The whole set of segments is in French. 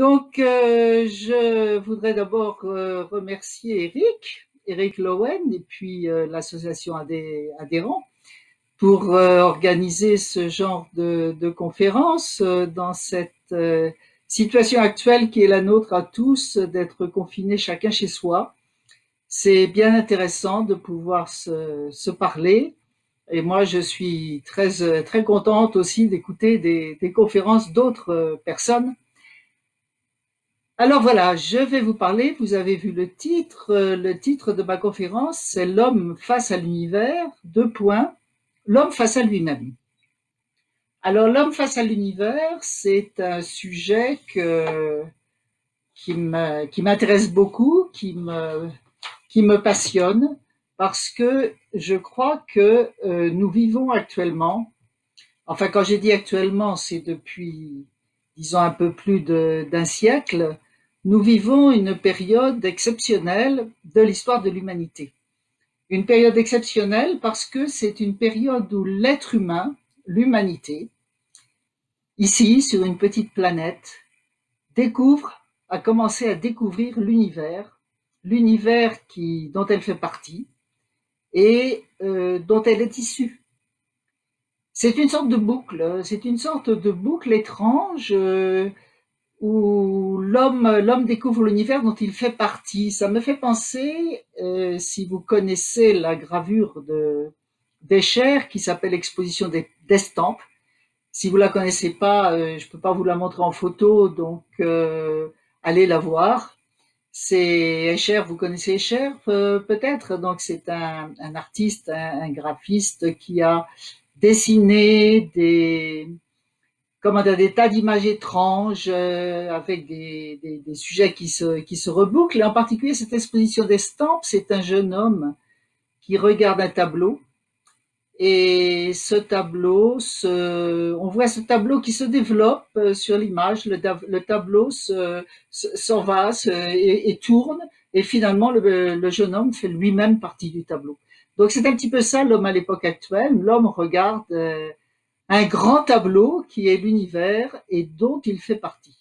Je voudrais d'abord remercier Eric Lowen et puis l'association adhérents pour organiser ce genre de conférence dans cette situation actuelle qui est la nôtre à tous, d'être confinés chacun chez soi. C'est bien intéressant de pouvoir se parler. Et moi, je suis très contente aussi d'écouter des conférences d'autres personnes. Alors voilà, je vais vous parler, vous avez vu le titre de ma conférence, c'est L'homme face à l'univers, deux points, l'homme face à lui-même. Alors l'homme face à l'univers, c'est un sujet qui m'intéresse beaucoup, qui me passionne, parce que je crois que nous vivons actuellement, enfin quand j'ai dit actuellement, c'est depuis, disons, un peu plus d'un siècle, nous vivons une période exceptionnelle de l'histoire de l'humanité. Une période exceptionnelle parce que c'est une période où l'être humain, l'humanité, ici, sur une petite planète, a commencé à découvrir l'univers dont elle fait partie et dont elle est issue. C'est une sorte de boucle étrange où l'homme découvre l'univers dont il fait partie. Ça me fait penser, si vous connaissez la gravure d'Escher qui s'appelle Exposition d'Estampes. Si vous la connaissez pas, je peux pas vous la montrer en photo, donc allez la voir. C'est Escher, vous connaissez Escher peut-être. Donc c'est un artiste, un graphiste qui a dessiné des tas d'images étranges avec des sujets qui se rebouclent. Et en particulier, cette exposition d'estampes, c'est un jeune homme qui regarde un tableau. Et on voit ce tableau qui se développe sur l'image. Le tableau s'en va et tourne. Et finalement, le jeune homme fait lui-même partie du tableau. Donc c'est un petit peu ça l'homme à l'époque actuelle. L'homme regarde un grand tableau qui est l'univers et dont il fait partie.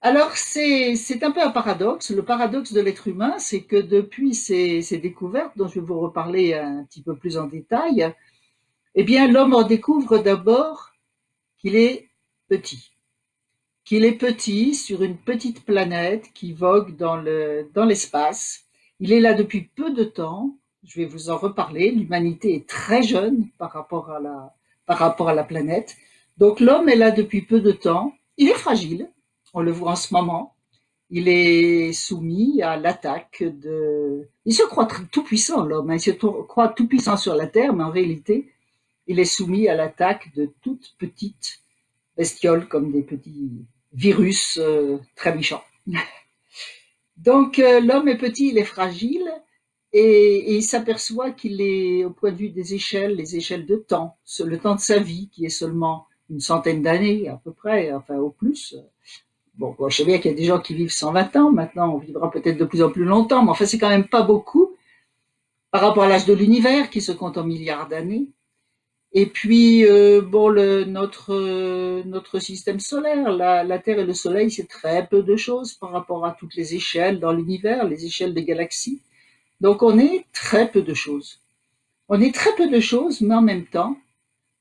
Alors c'est un peu un paradoxe. Le paradoxe de l'être humain, c'est que depuis ces découvertes, dont je vais vous reparler un petit peu plus en détail, eh bien l'homme en découvre d'abord qu'il est petit. Qu'il est petit sur une petite planète qui vogue dans l'espace. Il est là depuis peu de temps. Je vais vous en reparler. L'humanité est très jeune par rapport à la planète. Donc l'homme est là depuis peu de temps. Il est fragile. On le voit en ce moment. Il est soumis à l'attaque il se croit tout puissant, l'homme. Il se croit tout puissant sur la Terre, mais en réalité, il est soumis à l'attaque de toutes petites bestioles comme des petits virus très méchants. Donc l'homme est petit, il est fragile et il s'aperçoit qu'il est, au point de vue des échelles, les échelles de temps, le temps de sa vie qui est seulement une centaine d'années à peu près, enfin au plus. Bon, je sais bien qu'il y a des gens qui vivent 120 ans, maintenant on vivra peut-être de plus en plus longtemps, mais enfin c'est quand même pas beaucoup par rapport à l'âge de l'univers qui se compte en milliards d'années. Et puis notre système solaire, la Terre et le Soleil, c'est très peu de choses par rapport à toutes les échelles dans l'univers, les échelles des galaxies. Donc on est très peu de choses. On est très peu de choses, mais en même temps,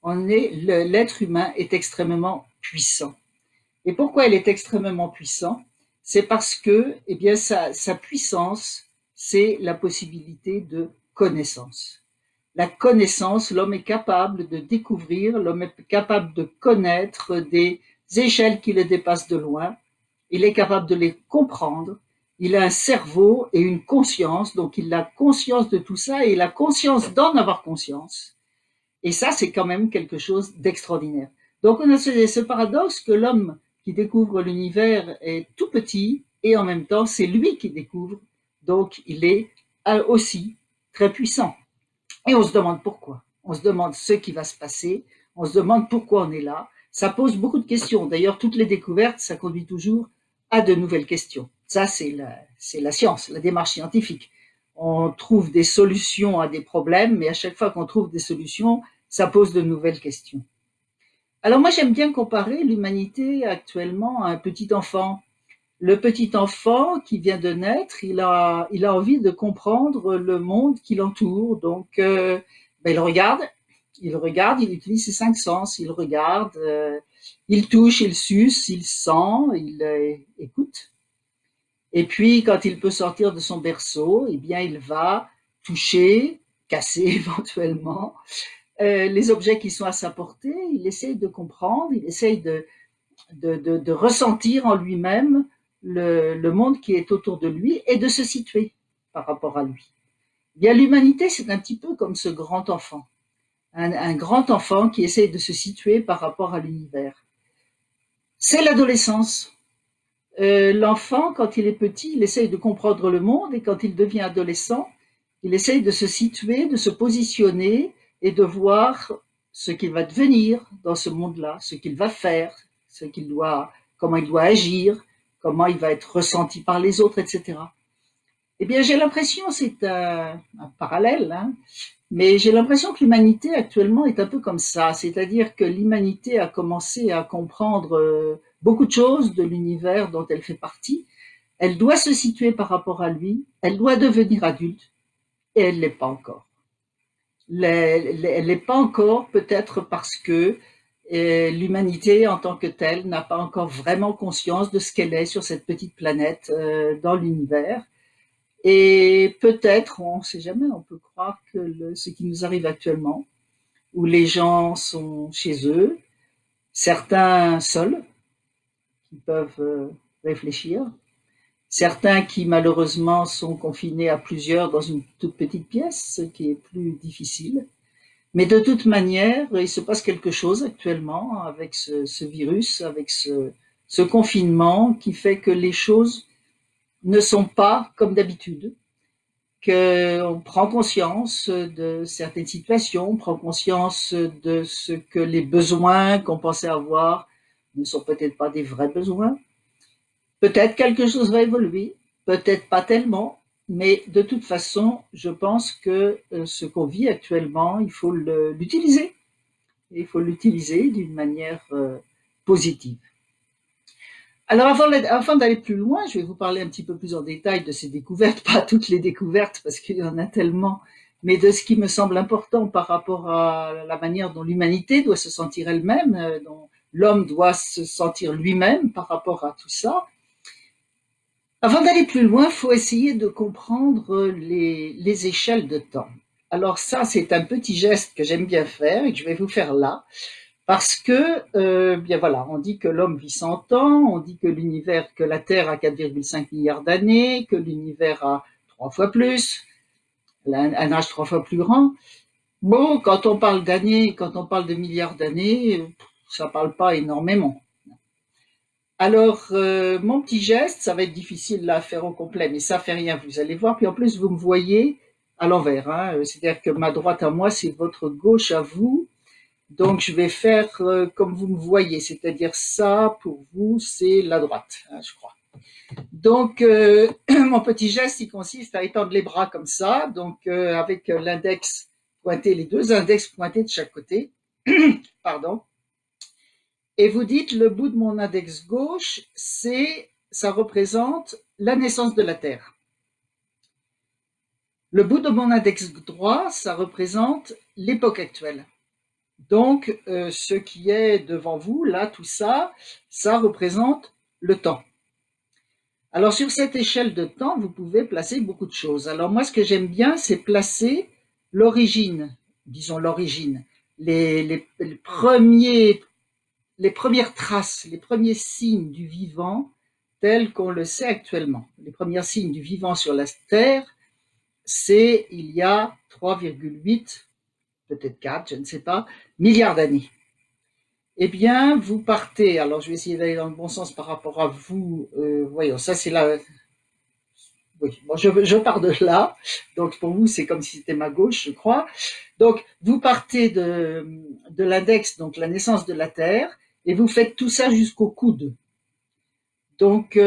l'être humain est extrêmement puissant. Et pourquoi il est extrêmement puissant? C'est parce que, eh bien, sa puissance, c'est la possibilité de connaissance. La connaissance, l'homme est capable de découvrir, l'homme est capable de connaître des échelles qui le dépassent de loin, il est capable de les comprendre, il a un cerveau et une conscience, donc il a conscience de tout ça et la conscience d'en avoir conscience. Et ça, c'est quand même quelque chose d'extraordinaire. Donc on a ce paradoxe que l'homme qui découvre l'univers est tout petit et en même temps c'est lui qui découvre, donc il est aussi très puissant. Et on se demande pourquoi. On se demande ce qui va se passer. On se demande pourquoi on est là. Ça pose beaucoup de questions. D'ailleurs, toutes les découvertes, ça conduit toujours à de nouvelles questions. Ça, c'est la science, la démarche scientifique. On trouve des solutions à des problèmes, mais à chaque fois qu'on trouve des solutions, ça pose de nouvelles questions. Alors moi, j'aime bien comparer l'humanité actuellement à un petit enfant. Le petit enfant qui vient de naître, il a envie de comprendre le monde qui l'entoure. Donc, ben, il utilise ses cinq sens. Il regarde, il touche, il suce, il sent, il écoute. Et puis, quand il peut sortir de son berceau, eh bien, il va toucher, casser éventuellement les objets qui sont à sa portée. Il essaye de comprendre, il essaye de ressentir en lui-même le monde qui est autour de lui et de se situer par rapport à lui. Bien, l'humanité, c'est un petit peu comme ce grand enfant. Un grand enfant qui essaye de se situer par rapport à l'univers. C'est l'adolescence. L'enfant, quand il est petit, il essaye de comprendre le monde et quand il devient adolescent, il essaye de se situer, de se positionner et de voir ce qu'il va devenir dans ce monde-là, ce qu'il va faire, comment il doit agir, comment il va être ressenti par les autres, etc. Eh bien, j'ai l'impression, c'est un parallèle, hein, mais j'ai l'impression que l'humanité actuellement est un peu comme ça, c'est-à-dire que l'humanité a commencé à comprendre beaucoup de choses de l'univers dont elle fait partie. Elle doit se situer par rapport à lui, elle doit devenir adulte, et elle ne l'est pas encore. Elle n'est pas encore, peut-être parce que l'humanité en tant que telle n'a pas encore vraiment conscience de ce qu'elle est sur cette petite planète dans l'univers. Et peut-être, on ne sait jamais, on peut croire que ce qui nous arrive actuellement, où les gens sont chez eux, certains seuls, qui peuvent réfléchir, certains qui malheureusement sont confinés à plusieurs dans une toute petite pièce, ce qui est plus difficile. Mais de toute manière, il se passe quelque chose actuellement avec ce virus, avec ce confinement qui fait que les choses ne sont pas comme d'habitude, qu'on prend conscience de certaines situations, on prend conscience de ce que les besoins qu'on pensait avoir ne sont peut-être pas des vrais besoins. Peut-être quelque chose va évoluer, peut-être pas tellement, mais de toute façon, je pense que ce qu'on vit actuellement, il faut l'utiliser. Il faut l'utiliser d'une manière positive. Alors avant d'aller plus loin, je vais vous parler un petit peu plus en détail de ces découvertes, pas toutes les découvertes parce qu'il y en a tellement, mais de ce qui me semble important par rapport à la manière dont l'humanité doit se sentir elle-même, dont l'homme doit se sentir lui-même par rapport à tout ça. Avant d'aller plus loin, il faut essayer de comprendre les échelles de temps. Alors ça, c'est un petit geste que j'aime bien faire et que je vais vous faire là. Parce que, bien voilà, on dit que l'homme vit 100 ans, on dit que que la Terre a 4,5 milliards d'années, que l'univers a 3 fois plus, un âge 3 fois plus grand. Bon, quand on parle d'années, quand on parle de milliards d'années, ça parle pas énormément. Alors, mon petit geste, ça va être difficile là à faire au complet, mais ça fait rien, vous allez voir. Puis en plus, vous me voyez à l'envers, hein, c'est-à-dire que ma droite à moi, c'est votre gauche à vous. Donc, je vais faire comme vous me voyez, c'est-à-dire ça, pour vous, c'est la droite, hein, je crois. Donc, mon petit geste, il consiste à étendre les bras comme ça, donc avec l'index pointé, les deux index pointés de chaque côté, pardon. Et vous dites, le bout de mon index gauche, ça représente la naissance de la Terre. Le bout de mon index droit, ça représente l'époque actuelle. Donc, ce qui est devant vous, là, tout ça, ça représente le temps. Alors, sur cette échelle de temps, vous pouvez placer beaucoup de choses. Alors, moi, ce que j'aime bien, c'est placer l'origine, disons l'origine, les premières traces, les premiers signes du vivant tels qu'on le sait actuellement. Les premiers signes du vivant sur la Terre, c'est il y a 3,8, peut-être 4, je ne sais pas, milliards d'années. Eh bien, vous partez, alors je vais essayer d'aller dans le bon sens par rapport à vous, voyons, ça c'est là, oui, bon, je pars de là, donc pour vous c'est comme si c'était ma gauche, je crois. Donc, vous partez de l'index, donc la naissance de la Terre, et vous faites tout ça jusqu'au coude. Donc,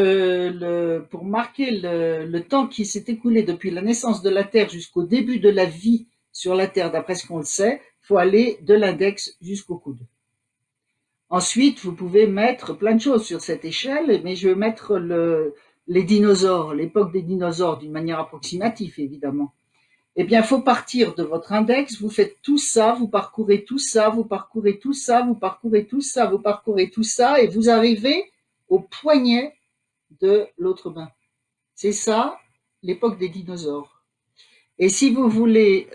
pour marquer le temps qui s'est écoulé depuis la naissance de la Terre jusqu'au début de la vie sur la Terre, d'après ce qu'on le sait, il faut aller de l'index jusqu'au coude. Ensuite, vous pouvez mettre plein de choses sur cette échelle, mais je vais mettre les dinosaures, l'époque des dinosaures, d'une manière approximative, évidemment. Eh bien, il faut partir de votre index, vous faites tout ça, vous parcourez tout ça, vous parcourez tout ça, vous parcourez tout ça, vous parcourez tout ça, et vous arrivez au poignet de l'autre main. C'est ça, l'époque des dinosaures. Et si vous voulez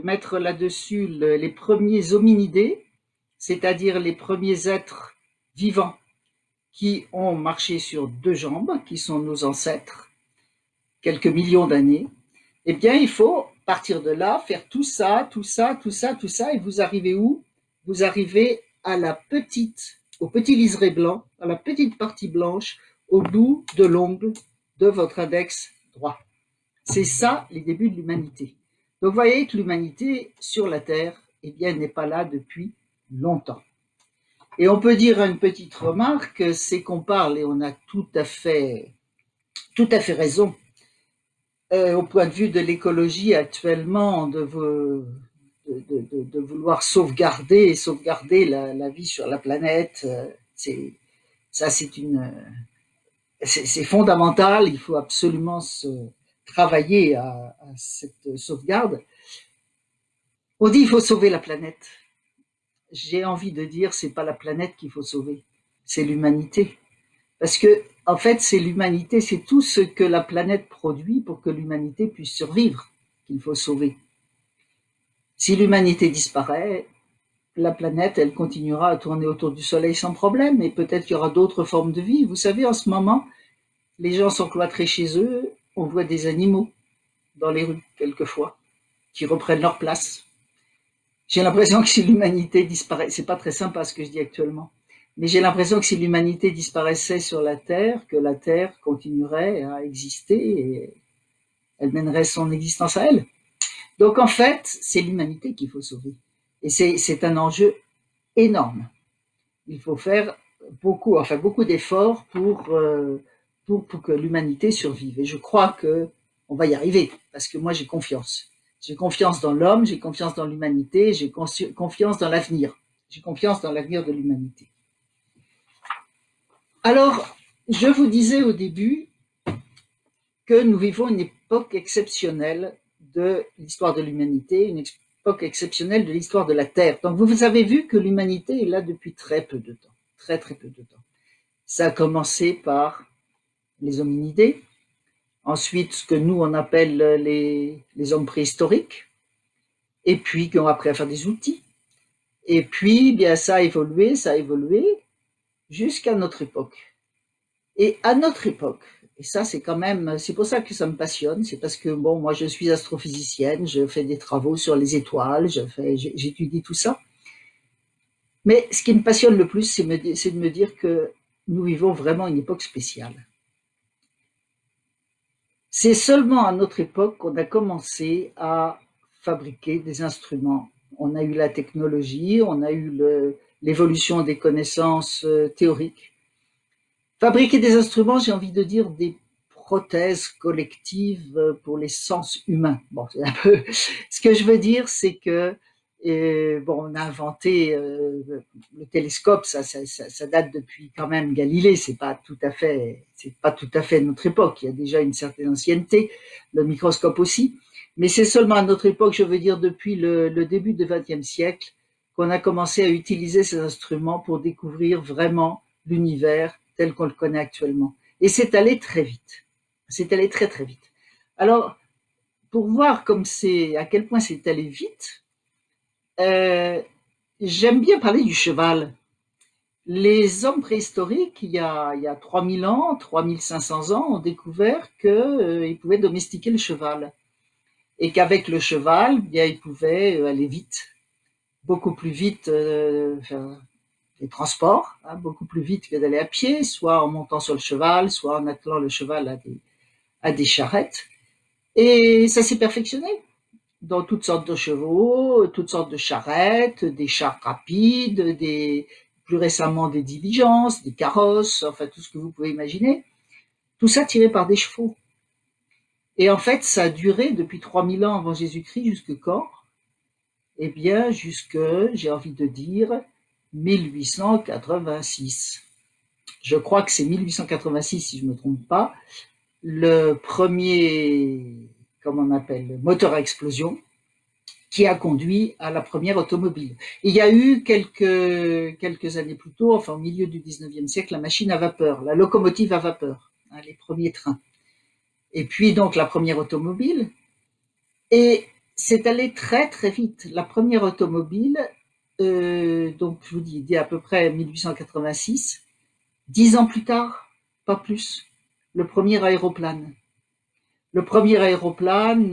mettre là-dessus les premiers hominidés, c'est-à-dire les premiers êtres vivants qui ont marché sur deux jambes, qui sont nos ancêtres, quelques millions d'années, eh bien, il faut partir de là, faire tout ça, tout ça, tout ça, tout ça, et vous arrivez où? Vous arrivez à au petit liseré blanc, à la petite partie blanche, au bout de l'ongle de votre index droit. C'est ça, les débuts de l'humanité. Donc, vous voyez que l'humanité sur la Terre, eh bien, n'est pas là depuis longtemps. Et on peut dire une petite remarque, c'est qu'on parle, et on a tout à fait raison, au point de vue de l'écologie actuellement, de vouloir sauvegarder la vie sur la planète. C'est fondamental. Il faut absolument travailler à cette sauvegarde. On dit qu'il faut sauver la planète. J'ai envie de dire, c'est pas la planète qu'il faut sauver, c'est l'humanité. Parce que, en fait, c'est l'humanité, c'est tout ce que la planète produit pour que l'humanité puisse survivre qu'il faut sauver. Si l'humanité disparaît, la planète, elle continuera à tourner autour du Soleil sans problème, et peut-être qu'il y aura d'autres formes de vie. Vous savez, en ce moment, les gens sont cloîtrés chez eux, on voit des animaux dans les rues, quelquefois, qui reprennent leur place. J'ai l'impression que si l'humanité disparaît, c'est pas très sympa ce que je dis actuellement, mais j'ai l'impression que si l'humanité disparaissait sur la Terre, que la Terre continuerait à exister et elle mènerait son existence à elle. Donc en fait, c'est l'humanité qu'il faut sauver. Et c'est un enjeu énorme. Il faut faire beaucoup d'efforts pour que l'humanité survive. Et je crois qu'on va y arriver, parce que moi j'ai confiance. J'ai confiance dans l'homme, j'ai confiance dans l'humanité, j'ai confiance dans l'avenir. J'ai confiance dans l'avenir de l'humanité. Alors, je vous disais au début que nous vivons une époque exceptionnelle de l'histoire de l'humanité, une époque exceptionnelle de l'histoire de la Terre. Donc vous avez vu que l'humanité est là depuis très peu de temps, très très peu de temps. Ça a commencé par les hominidés, ensuite ce que nous on appelle les hommes préhistoriques, et puis qui ont appris à faire des outils. Et puis, bien, ça a évolué jusqu'à notre époque. Et à notre époque, et ça c'est quand même, c'est pour ça que ça me passionne, c'est parce que bon, moi je suis astrophysicienne, je fais des travaux sur les étoiles, j'étudie tout ça. Mais ce qui me passionne le plus, c'est de me dire que nous vivons vraiment une époque spéciale. C'est seulement à notre époque qu'on a commencé à fabriquer des instruments. On a eu la technologie, on a eu l'évolution des connaissances théoriques. Fabriquer des instruments, j'ai envie de dire des prothèses collectives pour les sens humains. Bon, c'est un peu ce que je veux dire, c'est que bon, on a inventé le télescope, ça date depuis quand même Galilée. C'est pas tout à fait notre époque. Il y a déjà une certaine ancienneté. Le microscope aussi, mais c'est seulement à notre époque, je veux dire depuis le début du XXe siècle, qu'on a commencé à utiliser ces instruments pour découvrir vraiment l'univers tel qu'on le connaît actuellement. Et c'est allé très vite. C'est allé très très vite. Alors, pour voir à quel point c'est allé vite, j'aime bien parler du cheval. Les hommes préhistoriques, il y a 3000 ans, 3500 ans, ont découvert qu'ils pouvaient domestiquer le cheval. Et qu'avec le cheval, bien, ils pouvaient aller vite. Beaucoup plus vite, les transports, beaucoup plus vite que d'aller à pied, soit en montant sur le cheval, soit en attelant le cheval à des charrettes. Et ça s'est perfectionné dans toutes sortes de chevaux, toutes sortes de charrettes, des chars rapides, plus récemment des diligences, des carrosses, enfin tout ce que vous pouvez imaginer. Tout ça tiré par des chevaux. Et en fait, ça a duré depuis 3000 ans avant Jésus-Christ jusque quand? Eh bien, j'ai envie de dire, 1886. Je crois que c'est 1886 si je ne me trompe pas. Le premier, comment on appelle, moteur à explosion qui a conduit à la première automobile. Il y a eu quelques années plus tôt, enfin au milieu du 19e siècle, la machine à vapeur, la locomotive à vapeur, hein, les premiers trains. Et puis donc la première automobile. Et c'est allé très très vite. La première automobile, donc je vous dis à peu près 1886, 10 ans plus tard, pas plus, le premier aéroplane. Le premier aéroplane,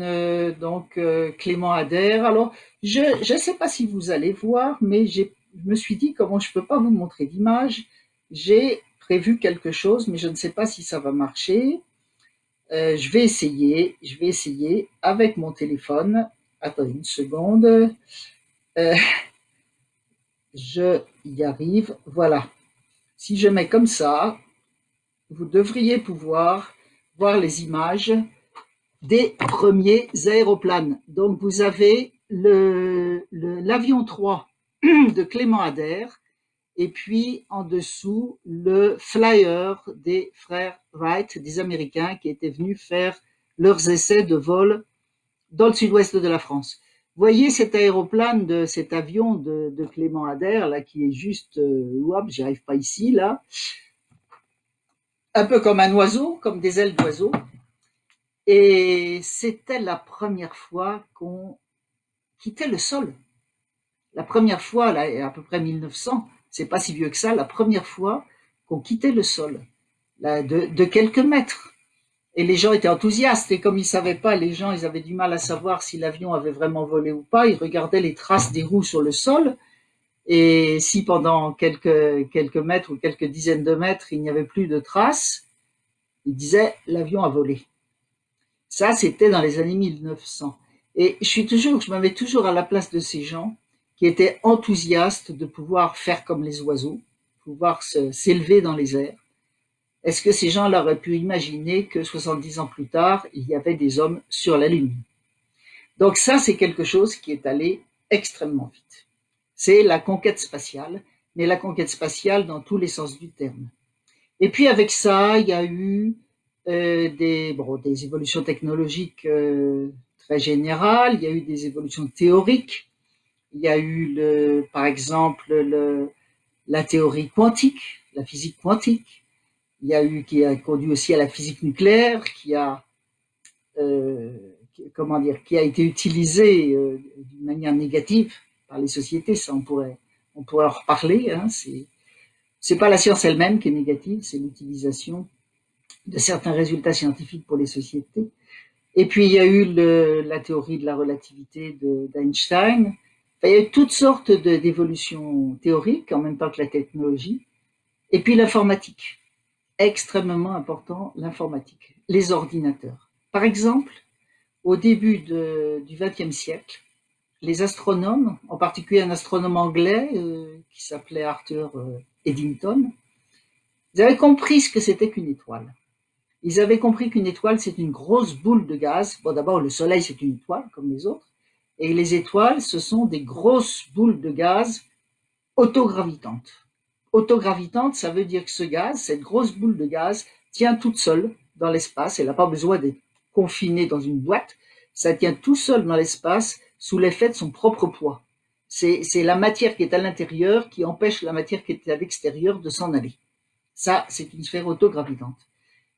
Clément Ader. Alors, je ne sais pas si vous allez voir, mais je me suis dit comment je ne peux pas vous montrer d'image. J'ai prévu quelque chose, mais je ne sais pas si ça va marcher. Je vais essayer avec mon téléphone. Attends une seconde. Je y arrive. Voilà. Si je mets comme ça, vous devriez pouvoir voir les images des premiers aéroplanes. Donc vous avez l'avion 3 de Clément Ader et puis en dessous le flyer des frères Wright, des Américains qui étaient venus faire leurs essais de vol dans le sud-ouest de la France. Vous voyez cet aéroplane, cet avion de Clément Ader là qui est juste, j'y arrive pas ici là, un peu comme un oiseau, comme des ailes d'oiseau. Et c'était la première fois qu'on quittait le sol. La première fois, là, à peu près 1900, c'est pas si vieux que ça, la première fois qu'on quittait le sol, là, de quelques mètres. Et les gens étaient enthousiastes. Et comme ils savaient pas, les gens, ils avaient du mal à savoir si l'avion avait vraiment volé ou pas. Ils regardaient les traces des roues sur le sol. Et si pendant quelques mètres ou quelques dizaines de mètres, il n'y avait plus de traces, ils disaient l'avion a volé. Ça, c'était dans les années 1900. Et je me mets toujours à la place de ces gens qui étaient enthousiastes de pouvoir faire comme les oiseaux, pouvoir s'élever dans les airs. Est-ce que ces gens-là auraient pu imaginer que 70 ans plus tard, il y avait des hommes sur la Lune? Donc ça, c'est quelque chose qui est allé extrêmement vite. C'est la conquête spatiale, mais la conquête spatiale dans tous les sens du terme. Et puis avec ça, il y a eu des évolutions technologiques très générales, il y a eu des évolutions théoriques, il y a eu par exemple la théorie quantique, la physique quantique, il y a eu qui a conduit aussi à la physique nucléaire, qui a été utilisée d'une manière négative par les sociétés. Ça, on pourrait en reparler. Hein, c'est pas la science elle-même qui est négative, c'est l'utilisation de certains résultats scientifiques pour les sociétés. Et puis il y a eu la théorie de la relativité d'Einstein. Enfin, il y a eu toutes sortes d'évolutions théoriques en même temps que la technologie. Et puis l'informatique, extrêmement important, l'informatique, les ordinateurs. Par exemple, au début du XXe siècle, les astronomes, en particulier un astronome anglais qui s'appelait Arthur Eddington, ils avaient compris ce que c'était qu'une étoile. Ils avaient compris qu'une étoile, c'est une grosse boule de gaz. Bon, d'abord, le Soleil, c'est une étoile, comme les autres. Et les étoiles, ce sont des grosses boules de gaz autogravitantes. Autogravitante, ça veut dire que ce gaz, cette grosse boule de gaz, tient toute seule dans l'espace. Elle n'a pas besoin d'être confinée dans une boîte. Ça tient tout seul dans l'espace sous l'effet de son propre poids. C'est la matière qui est à l'intérieur qui empêche la matière qui est à l'extérieur de s'en aller. Ça, c'est une sphère autogravitante.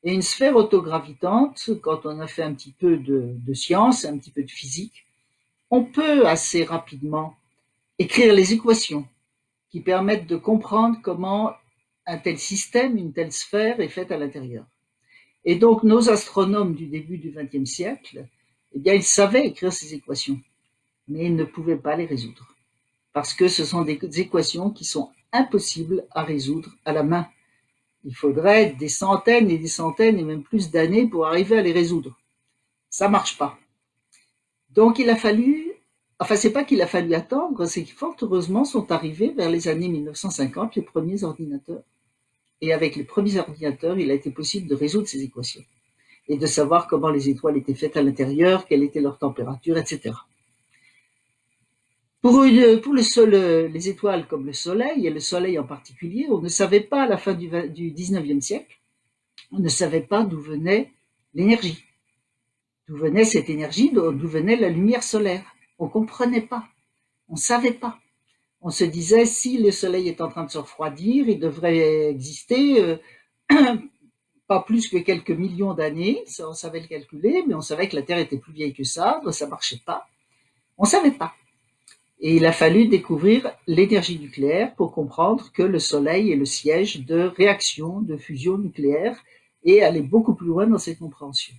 Et une sphère autogravitante, quand on a fait un petit peu de science, un petit peu de physique, on peut assez rapidement écrire les équations qui permettent de comprendre comment un tel système, une telle sphère est faite à l'intérieur. Et donc, nos astronomes du début du XXe siècle, eh bien, ils savaient écrire ces équations, mais ils ne pouvaient pas les résoudre. Parce que ce sont des équations qui sont impossibles à résoudre à la main. Il faudrait des centaines et des centaines et même plus d'années pour arriver à les résoudre. Ça marche pas. Donc il a fallu, c'est pas qu'il a fallu attendre, c'est que fort heureusement sont arrivés vers les années 1950 les premiers ordinateurs. Et avec les premiers ordinateurs, il a été possible de résoudre ces équations et de savoir comment les étoiles étaient faites à l'intérieur, quelle était leur température, etc. Pour les étoiles comme le Soleil, et le Soleil en particulier, on ne savait pas à la fin du 19e siècle, on ne savait pas d'où venait l'énergie. D'où venait cette énergie, d'où venait la lumière solaire. On ne comprenait pas, on ne savait pas. On se disait, si le Soleil est en train de se refroidir, il devrait exister pas plus que quelques millions d'années, ça on savait le calculer, mais on savait que la Terre était plus vieille que ça, donc ça ne marchait pas. On ne savait pas. Et il a fallu découvrir l'énergie nucléaire pour comprendre que le Soleil est le siège de réactions, de fusion nucléaire, et aller beaucoup plus loin dans cette compréhension.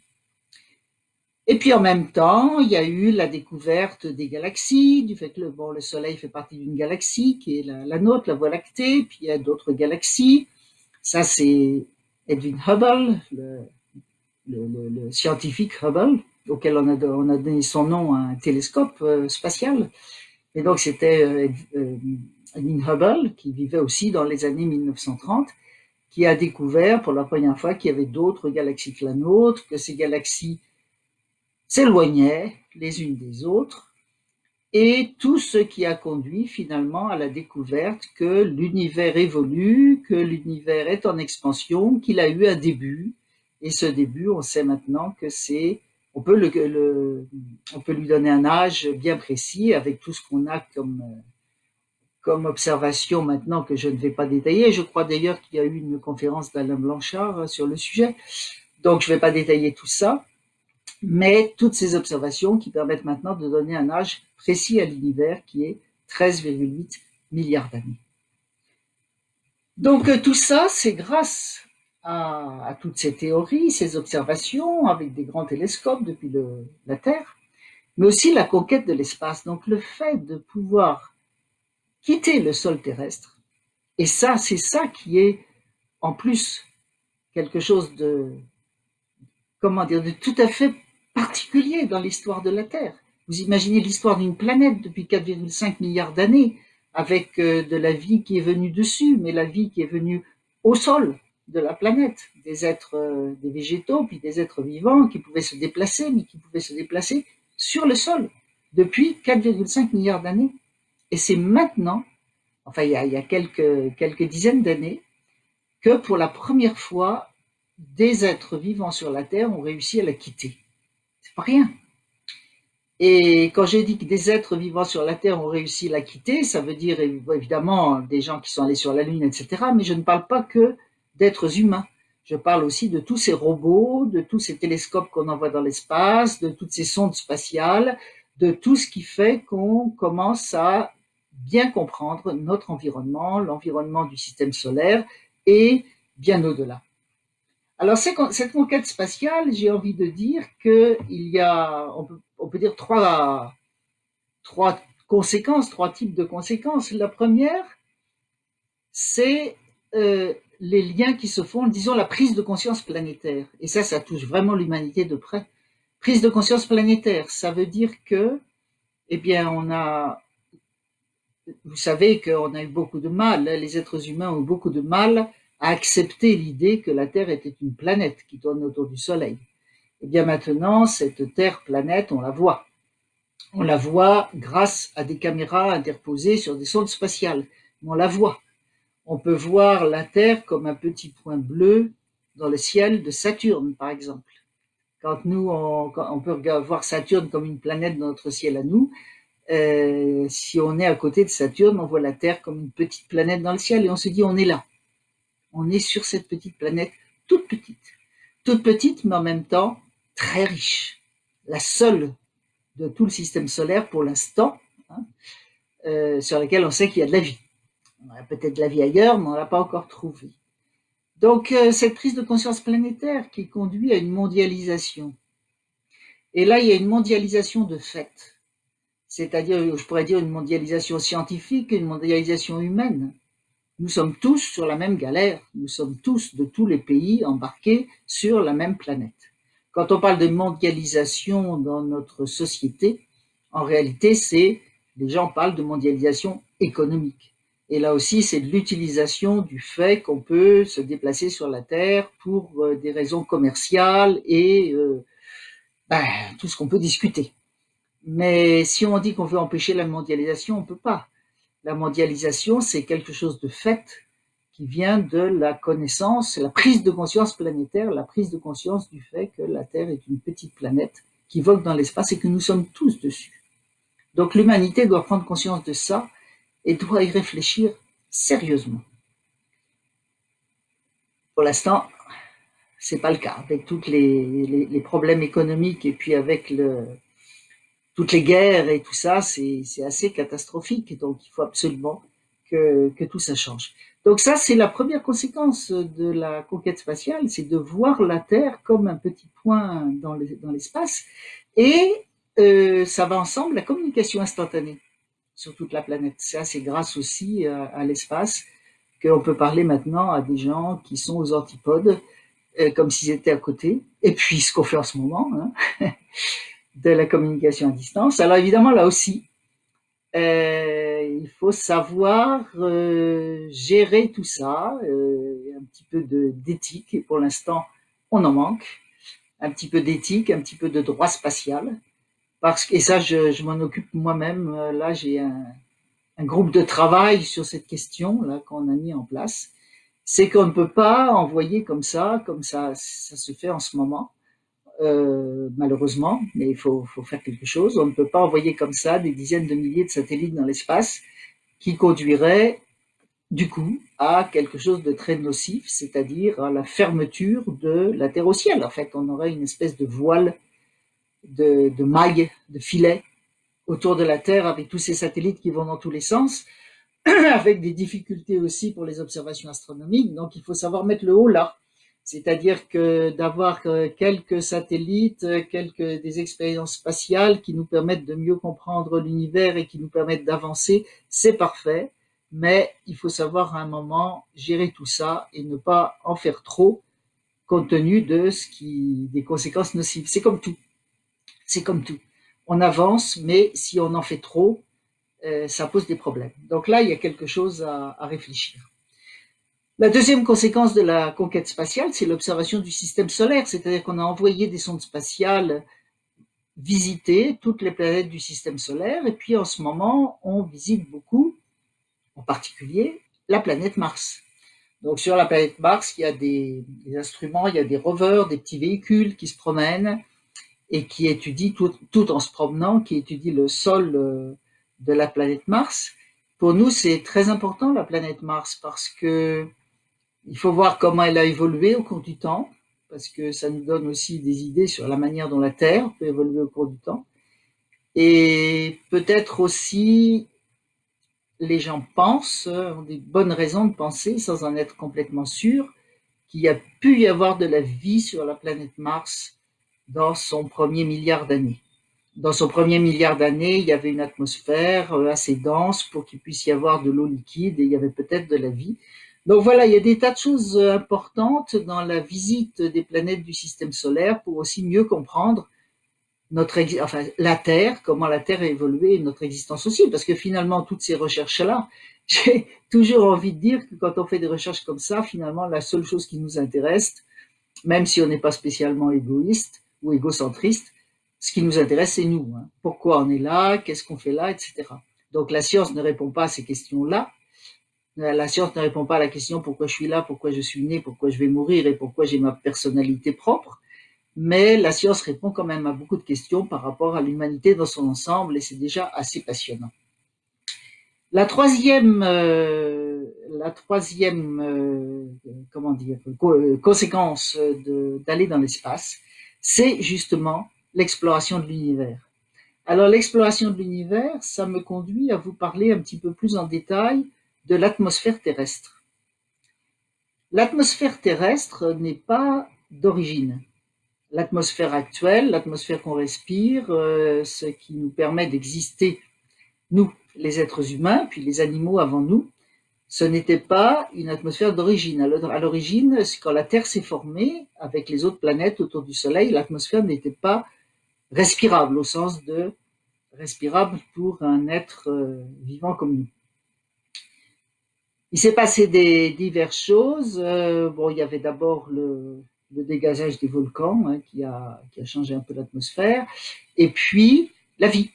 Et puis en même temps, il y a eu la découverte des galaxies, du fait que le Soleil fait partie d'une galaxie qui est la nôtre, la Voie lactée, puis il y a d'autres galaxies. Ça, c'est Edwin Hubble, le scientifique Hubble, auquel on a donné son nom à un télescope spatial. Et donc, c'était Edwin Hubble, qui vivait aussi dans les années 1930, qui a découvert pour la première fois qu'il y avait d'autres galaxies que la nôtre, que ces galaxies s'éloignaient les unes des autres, et tout ce qui a conduit finalement à la découverte que l'univers évolue, que l'univers est en expansion, qu'il a eu un début, et ce début, on sait maintenant que c'est, on peut lui donner un âge bien précis avec tout ce qu'on a comme observation maintenant que je ne vais pas détailler. Je crois d'ailleurs qu'il y a eu une conférence d'Alain Blanchard sur le sujet, donc je ne vais pas détailler tout ça. Mais toutes ces observations qui permettent maintenant de donner un âge précis à l'univers qui est 13,8 milliards d'années. Donc tout ça, c'est grâce à toutes ces théories, ces observations avec des grands télescopes depuis la Terre, mais aussi la conquête de l'espace. Donc le fait de pouvoir quitter le sol terrestre, et ça, c'est ça qui est en plus quelque chose de, de tout à fait particulier dans l'histoire de la Terre. Vous imaginez l'histoire d'une planète depuis 4,5 milliards d'années, avec de la vie qui est venue dessus, mais la vie qui est venue au sol de la planète, des êtres, des végétaux, puis des êtres vivants qui pouvaient se déplacer, mais qui pouvaient se déplacer sur le sol depuis 4,5 milliards d'années. Et c'est maintenant, enfin il y a quelques dizaines d'années, que pour la première fois, des êtres vivants sur la Terre ont réussi à la quitter. C'est pas rien. Et quand j'ai dit que des êtres vivants sur la Terre ont réussi à la quitter, ça veut dire évidemment des gens qui sont allés sur la Lune, etc. Mais je ne parle pas que d'êtres humains. Je parle aussi de tous ces robots, de tous ces télescopes qu'on envoie dans l'espace, de toutes ces sondes spatiales, de tout ce qui fait qu'on commence à bien comprendre notre environnement, l'environnement du système solaire et bien au-delà. Alors, cette conquête spatiale, j'ai envie de dire qu'il y a, on peut dire trois conséquences, trois types de conséquences. La première, c'est les liens qui se font, disons la prise de conscience planétaire. Et ça touche vraiment l'humanité de près. Prise de conscience planétaire, ça veut dire que, eh bien, vous savez qu'on a eu beaucoup de mal, les êtres humains ont eu beaucoup de mal à accepter l'idée que la Terre était une planète qui tourne autour du Soleil. Et bien maintenant, cette Terre-planète, on la voit. On la voit grâce à des caméras interposées sur des sondes spatiales. On la voit. On peut voir la Terre comme un petit point bleu dans le ciel de Saturne, par exemple. Quand on peut voir Saturne comme une planète dans notre ciel à nous, si on est à côté de Saturne, on voit la Terre comme une petite planète dans le ciel et on se dit on est là. On est sur cette petite planète toute petite, mais en même temps très riche. La seule de tout le système solaire pour l'instant, sur laquelle on sait qu'il y a de la vie. On a peut-être de la vie ailleurs, mais on ne l'a pas encore trouvée. Donc cette prise de conscience planétaire qui conduit à une mondialisation. Et là, il y a une mondialisation de fait. C'est-à-dire, je pourrais dire une mondialisation scientifique, une mondialisation humaine. Nous sommes tous sur la même galère, nous sommes tous de tous les pays embarqués sur la même planète. Quand on parle de mondialisation dans notre société, en réalité, les gens parlent de mondialisation économique. Et là aussi, c'est de l'utilisation du fait qu'on peut se déplacer sur la Terre pour des raisons commerciales et tout ce qu'on peut discuter. Mais si on dit qu'on veut empêcher la mondialisation, on ne peut pas. La mondialisation, c'est quelque chose de fait qui vient de la connaissance, la prise de conscience planétaire, la prise de conscience du fait que la Terre est une petite planète qui vogue dans l'espace et que nous sommes tous dessus. Donc l'humanité doit prendre conscience de ça et doit y réfléchir sérieusement. Pour l'instant, c'est pas le cas, avec tous les problèmes économiques et puis avec toutes les guerres et tout ça, c'est assez catastrophique. Donc il faut absolument que tout ça change. Donc ça, c'est la première conséquence de la conquête spatiale, c'est de voir la Terre comme un petit point dans l'espace. Et ça va ensemble la communication instantanée sur toute la planète. Ça, c'est grâce aussi à l'espace qu'on peut parler maintenant à des gens qui sont aux antipodes, comme s'ils étaient à côté. Et puis ce qu'on fait en ce moment, hein, de la communication à distance. Alors évidemment, là aussi, il faut savoir gérer tout ça, un petit peu d'éthique, et pour l'instant, on en manque, un petit peu d'éthique, un petit peu de droit spatial, et ça, je m'en occupe moi-même. Là, j'ai un groupe de travail sur cette question là qu'on a mis en place. C'est qu'on ne peut pas envoyer comme ça se fait en ce moment. Malheureusement, mais il faut faire quelque chose. On ne peut pas envoyer comme ça des dizaines de milliers de satellites dans l'espace qui conduiraient du coup à quelque chose de très nocif, c'est-à-dire à la fermeture de la Terre au ciel. En fait, on aurait une espèce de voile, de maille, de filet autour de la Terre avec tous ces satellites qui vont dans tous les sens, avec des difficultés aussi pour les observations astronomiques. Donc, il faut savoir mettre le haut là. C'est-à-dire que d'avoir quelques satellites, des expériences spatiales qui nous permettent de mieux comprendre l'univers et qui nous permettent d'avancer, c'est parfait. Mais il faut savoir à un moment gérer tout ça et ne pas en faire trop compte tenu des conséquences nocives. C'est comme tout. C'est comme tout. On avance, mais si on en fait trop, ça pose des problèmes. Donc là, il y a quelque chose à réfléchir. La deuxième conséquence de la conquête spatiale, c'est l'observation du système solaire, c'est-à-dire qu'on a envoyé des sondes spatiales visiter toutes les planètes du système solaire, et puis en ce moment, on visite beaucoup, en particulier, la planète Mars. Donc sur la planète Mars, il y a des instruments, il y a des rovers, des petits véhicules qui se promènent et qui étudient, tout en se promenant, qui étudient le sol de la planète Mars. Pour nous, c'est très important, la planète Mars, parce que il faut voir comment elle a évolué au cours du temps, parce que ça nous donne aussi des idées sur la manière dont la Terre peut évoluer au cours du temps. Et peut-être aussi, les gens pensent, ont des bonnes raisons de penser, sans en être complètement sûrs, qu'il y a pu y avoir de la vie sur la planète Mars dans son premier milliard d'années. Dans son premier milliard d'années, il y avait une atmosphère assez dense pour qu'il puisse y avoir de l'eau liquide et il y avait peut-être de la vie. Donc voilà, il y a des tas de choses importantes dans la visite des planètes du système solaire pour aussi mieux comprendre la Terre, comment la Terre a évolué et notre existence aussi. Parce que finalement, toutes ces recherches-là, j'ai toujours envie de dire que quand on fait des recherches comme ça, finalement, la seule chose qui nous intéresse, même si on n'est pas spécialement égoïste ou égocentriste, ce qui nous intéresse, c'est nous. Hein. Pourquoi on est là, qu'est-ce qu'on fait là, etc. Donc la science ne répond pas à ces questions-là. La science ne répond pas à la question pourquoi je suis là, pourquoi je suis né, pourquoi je vais mourir et pourquoi j'ai ma personnalité propre. Mais la science répond quand même à beaucoup de questions par rapport à l'humanité dans son ensemble et c'est déjà assez passionnant. La troisième conséquence d'aller dans l'espace, c'est justement l'exploration de l'univers. Alors l'exploration de l'univers, ça me conduit à vous parler un petit peu plus en détail de l'atmosphère terrestre. L'atmosphère terrestre n'est pas d'origine. L'atmosphère actuelle, l'atmosphère qu'on respire, ce qui nous permet d'exister, nous, les êtres humains, puis les animaux avant nous, ce n'était pas une atmosphère d'origine. À l'origine, quand la Terre s'est formée, avec les autres planètes autour du Soleil, l'atmosphère n'était pas respirable, au sens de respirable pour un être vivant comme nous. Il s'est passé diverses choses. Il y avait d'abord le dégazage des volcans qui a changé un peu l'atmosphère. Et puis, la vie.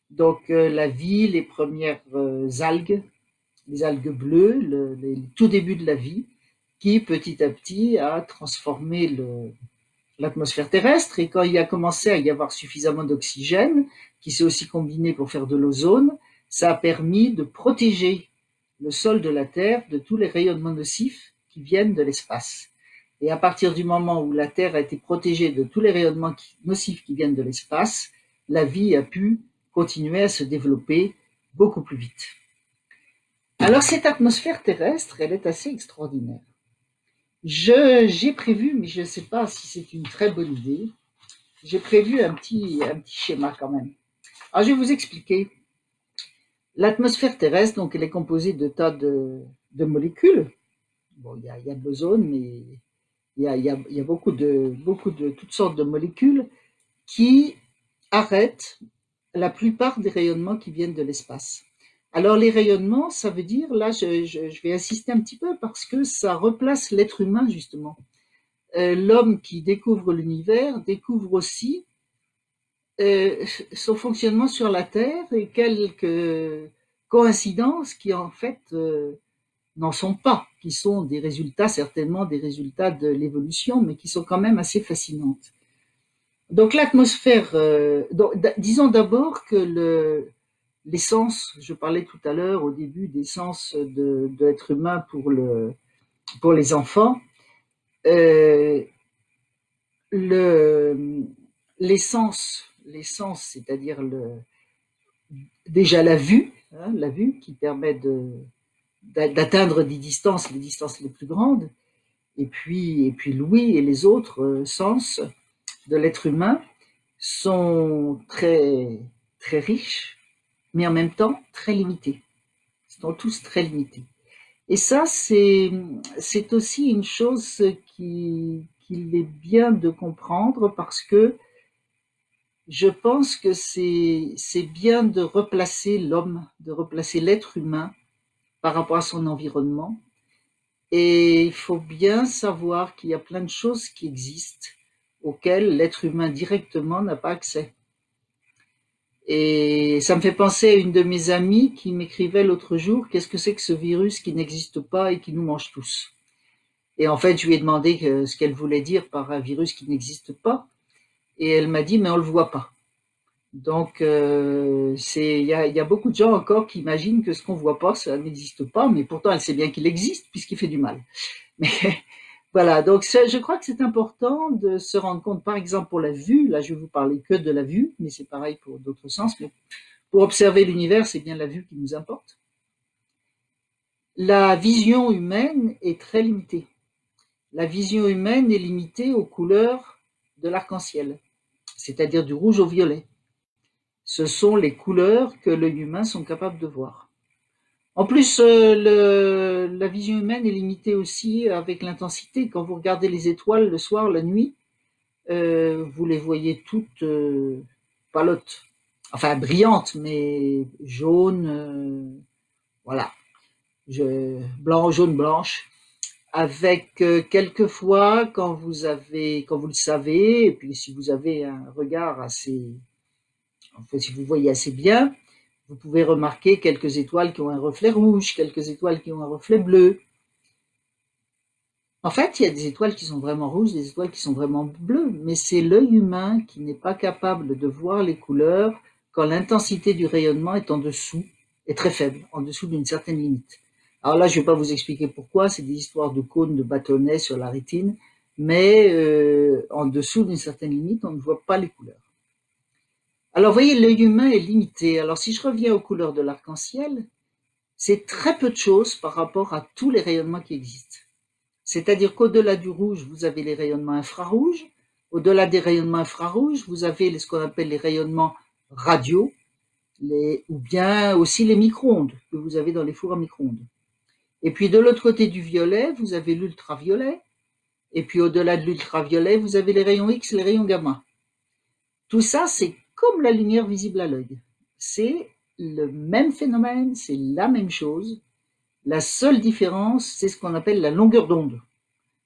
Donc la vie, les premières algues, les algues bleues, le tout début de la vie, qui petit à petit a transformé l'atmosphère terrestre. Et quand il a commencé à y avoir suffisamment d'oxygène, qui s'est aussi combiné pour faire de l'ozone, ça a permis de protéger le sol de la Terre de tous les rayonnements nocifs qui viennent de l'espace. Et à partir du moment où la Terre a été protégée de tous les rayonnements nocifs qui viennent de l'espace, la vie a pu continuer à se développer beaucoup plus vite. Alors cette atmosphère terrestre, elle est assez extraordinaire. J'ai prévu, mais je ne sais pas si c'est une très bonne idée, j'ai prévu un petit schéma quand même. Alors je vais vous expliquer. L'atmosphère terrestre, donc, elle est composée de tas de molécules. Bon, il y a de l'ozone, mais il y a beaucoup de toutes sortes de molécules qui arrêtent la plupart des rayonnements qui viennent de l'espace. Alors les rayonnements, ça veut dire, là je vais insister un petit peu parce que ça replace l'être humain justement. L'homme qui découvre l'univers découvre aussi son fonctionnement sur la Terre et quelques coïncidences qui en fait n'en sont pas, qui sont des résultats, certainement des résultats de l'évolution, mais qui sont quand même assez fascinantes. Donc l'atmosphère, disons d'abord que l'essence, je parlais tout à l'heure au début d'essence de l'être humain pour les enfants, l'essence, c'est-à-dire déjà la vue qui permet d'atteindre des distances, les distances les plus grandes, et puis l'ouïe et les autres sens de l'être humain sont très, très riches, mais en même temps très limités. Ils sont tous très limités. Et ça, c'est aussi une chose qu'il est bien de comprendre parce que je pense que c'est bien de replacer l'homme, de replacer l'être humain par rapport à son environnement. Et il faut bien savoir qu'il y a plein de choses qui existent auxquelles l'être humain directement n'a pas accès. Et ça me fait penser à une de mes amies qui m'écrivait l'autre jour, qu'est-ce que c'est que ce virus qui n'existe pas et qui nous mange tous? Et en fait, je lui ai demandé ce qu'elle voulait dire par un virus qui n'existe pas. Et elle m'a dit, mais on le voit pas. Donc, il y a beaucoup de gens encore qui imaginent que ce qu'on voit pas, ça n'existe pas, mais pourtant elle sait bien qu'il existe puisqu'il fait du mal. Mais voilà, donc je crois que c'est important de se rendre compte, par exemple pour la vue, là je vais vous parler que de la vue, mais c'est pareil pour d'autres sens, mais pour observer l'univers, c'est bien la vue qui nous importe. La vision humaine est très limitée. La vision humaine est limitée aux couleurs de l'arc-en-ciel, c'est-à-dire du rouge au violet. Ce sont les couleurs que l'œil humain sont capables de voir. En plus, la vision humaine est limitée aussi avec l'intensité. Quand vous regardez les étoiles le soir, la nuit, vous les voyez toutes palottes, enfin brillantes, mais jaunes, voilà, blanc, jaune, blanche. Avec quelquefois, quand vous le savez, et puis si vous avez un regard assez, en fait, si vous voyez assez bien, vous pouvez remarquer quelques étoiles qui ont un reflet rouge, quelques étoiles qui ont un reflet bleu. En fait, il y a des étoiles qui sont vraiment rouges, des étoiles qui sont vraiment bleues, mais c'est l'œil humain qui n'est pas capable de voir les couleurs quand l'intensité du rayonnement est en dessous, est très faible, en dessous d'une certaine limite. Alors là, je ne vais pas vous expliquer pourquoi, c'est des histoires de cônes, de bâtonnets sur la rétine, mais en dessous d'une certaine limite, on ne voit pas les couleurs. Alors, vous voyez, l'œil humain est limité. Alors, si je reviens aux couleurs de l'arc-en-ciel, c'est très peu de choses par rapport à tous les rayonnements qui existent. C'est-à-dire qu'au-delà du rouge, vous avez les rayonnements infrarouges. Au-delà des rayonnements infrarouges, vous avez ce qu'on appelle les rayonnements radio, ou bien aussi les micro-ondes que vous avez dans les fours à micro-ondes. Et puis de l'autre côté du violet, vous avez l'ultraviolet. Et puis au-delà de l'ultraviolet, vous avez les rayons X et les rayons gamma. Tout ça, c'est comme la lumière visible à l'œil. C'est le même phénomène, c'est la même chose. La seule différence, c'est ce qu'on appelle la longueur d'onde.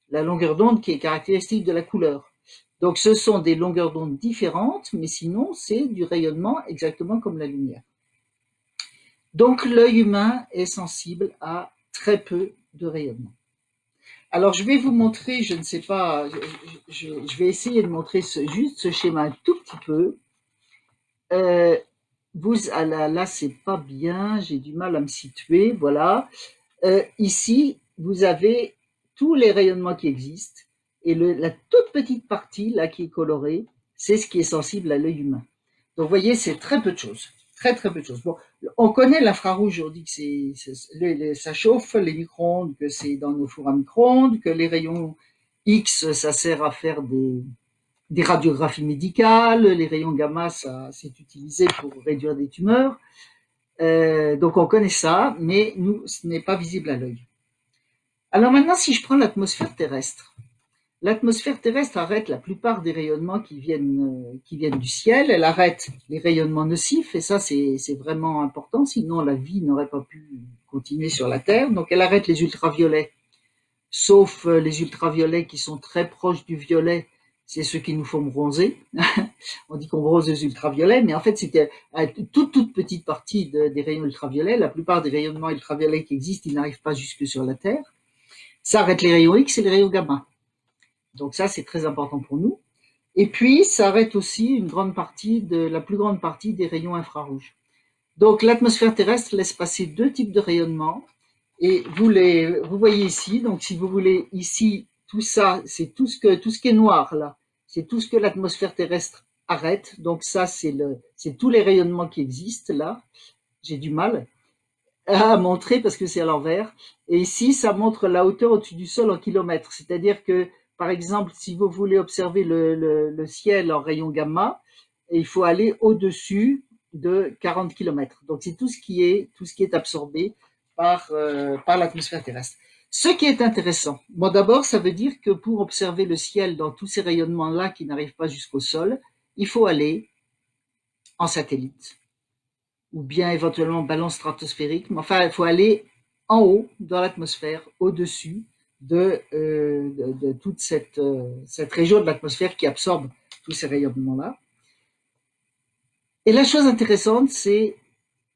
La longueur d'onde qui est caractéristique de la couleur. Donc ce sont des longueurs d'onde différentes, mais sinon c'est du rayonnement exactement comme la lumière. Donc l'œil humain est sensible à très peu de rayonnement. Alors je vais vous montrer, je ne sais pas, je vais essayer de montrer juste ce schéma un tout petit peu. Là c'est pas bien, j'ai du mal à me situer, voilà. Ici, vous avez tous les rayonnements qui existent, et la toute petite partie là qui est colorée, c'est ce qui est sensible à l'œil humain. Donc vous voyez, c'est très peu de choses, très très peu de choses. Bon, on connaît l'infrarouge, on dit que ça chauffe les micro-ondes, que c'est dans nos fours à micro-ondes, que les rayons X, ça sert à faire des radiographies médicales, les rayons gamma, ça c'est utilisé pour réduire des tumeurs. Donc on connaît ça, mais nous, ce n'est pas visible à l'œil. Alors maintenant, si je prends l'atmosphère terrestre arrête la plupart des rayonnements qui viennent du ciel. Elle arrête les rayonnements nocifs, et ça c'est vraiment important, sinon la vie n'aurait pas pu continuer sur la Terre. Donc elle arrête les ultraviolets, sauf les ultraviolets qui sont très proches du violet, c'est ceux qui nous font bronzer. On dit qu'on bronze aux ultraviolets, mais en fait c'était une toute petite partie des rayons ultraviolets. La plupart des rayonnements ultraviolets qui existent, ils n'arrivent pas jusque sur la Terre. Ça arrête les rayons X et les rayons gamma. Donc ça, c'est très important pour nous. Et puis, ça arrête aussi la plus grande partie des rayons infrarouges. Donc l'atmosphère terrestre laisse passer deux types de rayonnements. Et vous voyez ici, donc si vous voulez, ici, tout ça, c'est tout ce qui est noir là, c'est tout ce que l'atmosphère terrestre arrête. Donc ça, c'est tous les rayonnements qui existent là. J'ai du mal à montrer parce que c'est à l'envers. Et ici, ça montre la hauteur au-dessus du sol en kilomètres. C'est-à-dire que, par exemple, si vous voulez observer le ciel en rayon gamma, il faut aller au-dessus de 40 km. Donc c'est tout ce qui est absorbé par l'atmosphère terrestre. Ce qui est intéressant, bon d'abord ça veut dire que pour observer le ciel dans tous ces rayonnements-là qui n'arrivent pas jusqu'au sol, il faut aller en satellite ou bien éventuellement en ballon stratosphérique, mais enfin il faut aller en haut dans l'atmosphère, au-dessus de toute cette région de l'atmosphère qui absorbe tous ces rayonnements-là. Et la chose intéressante, c'est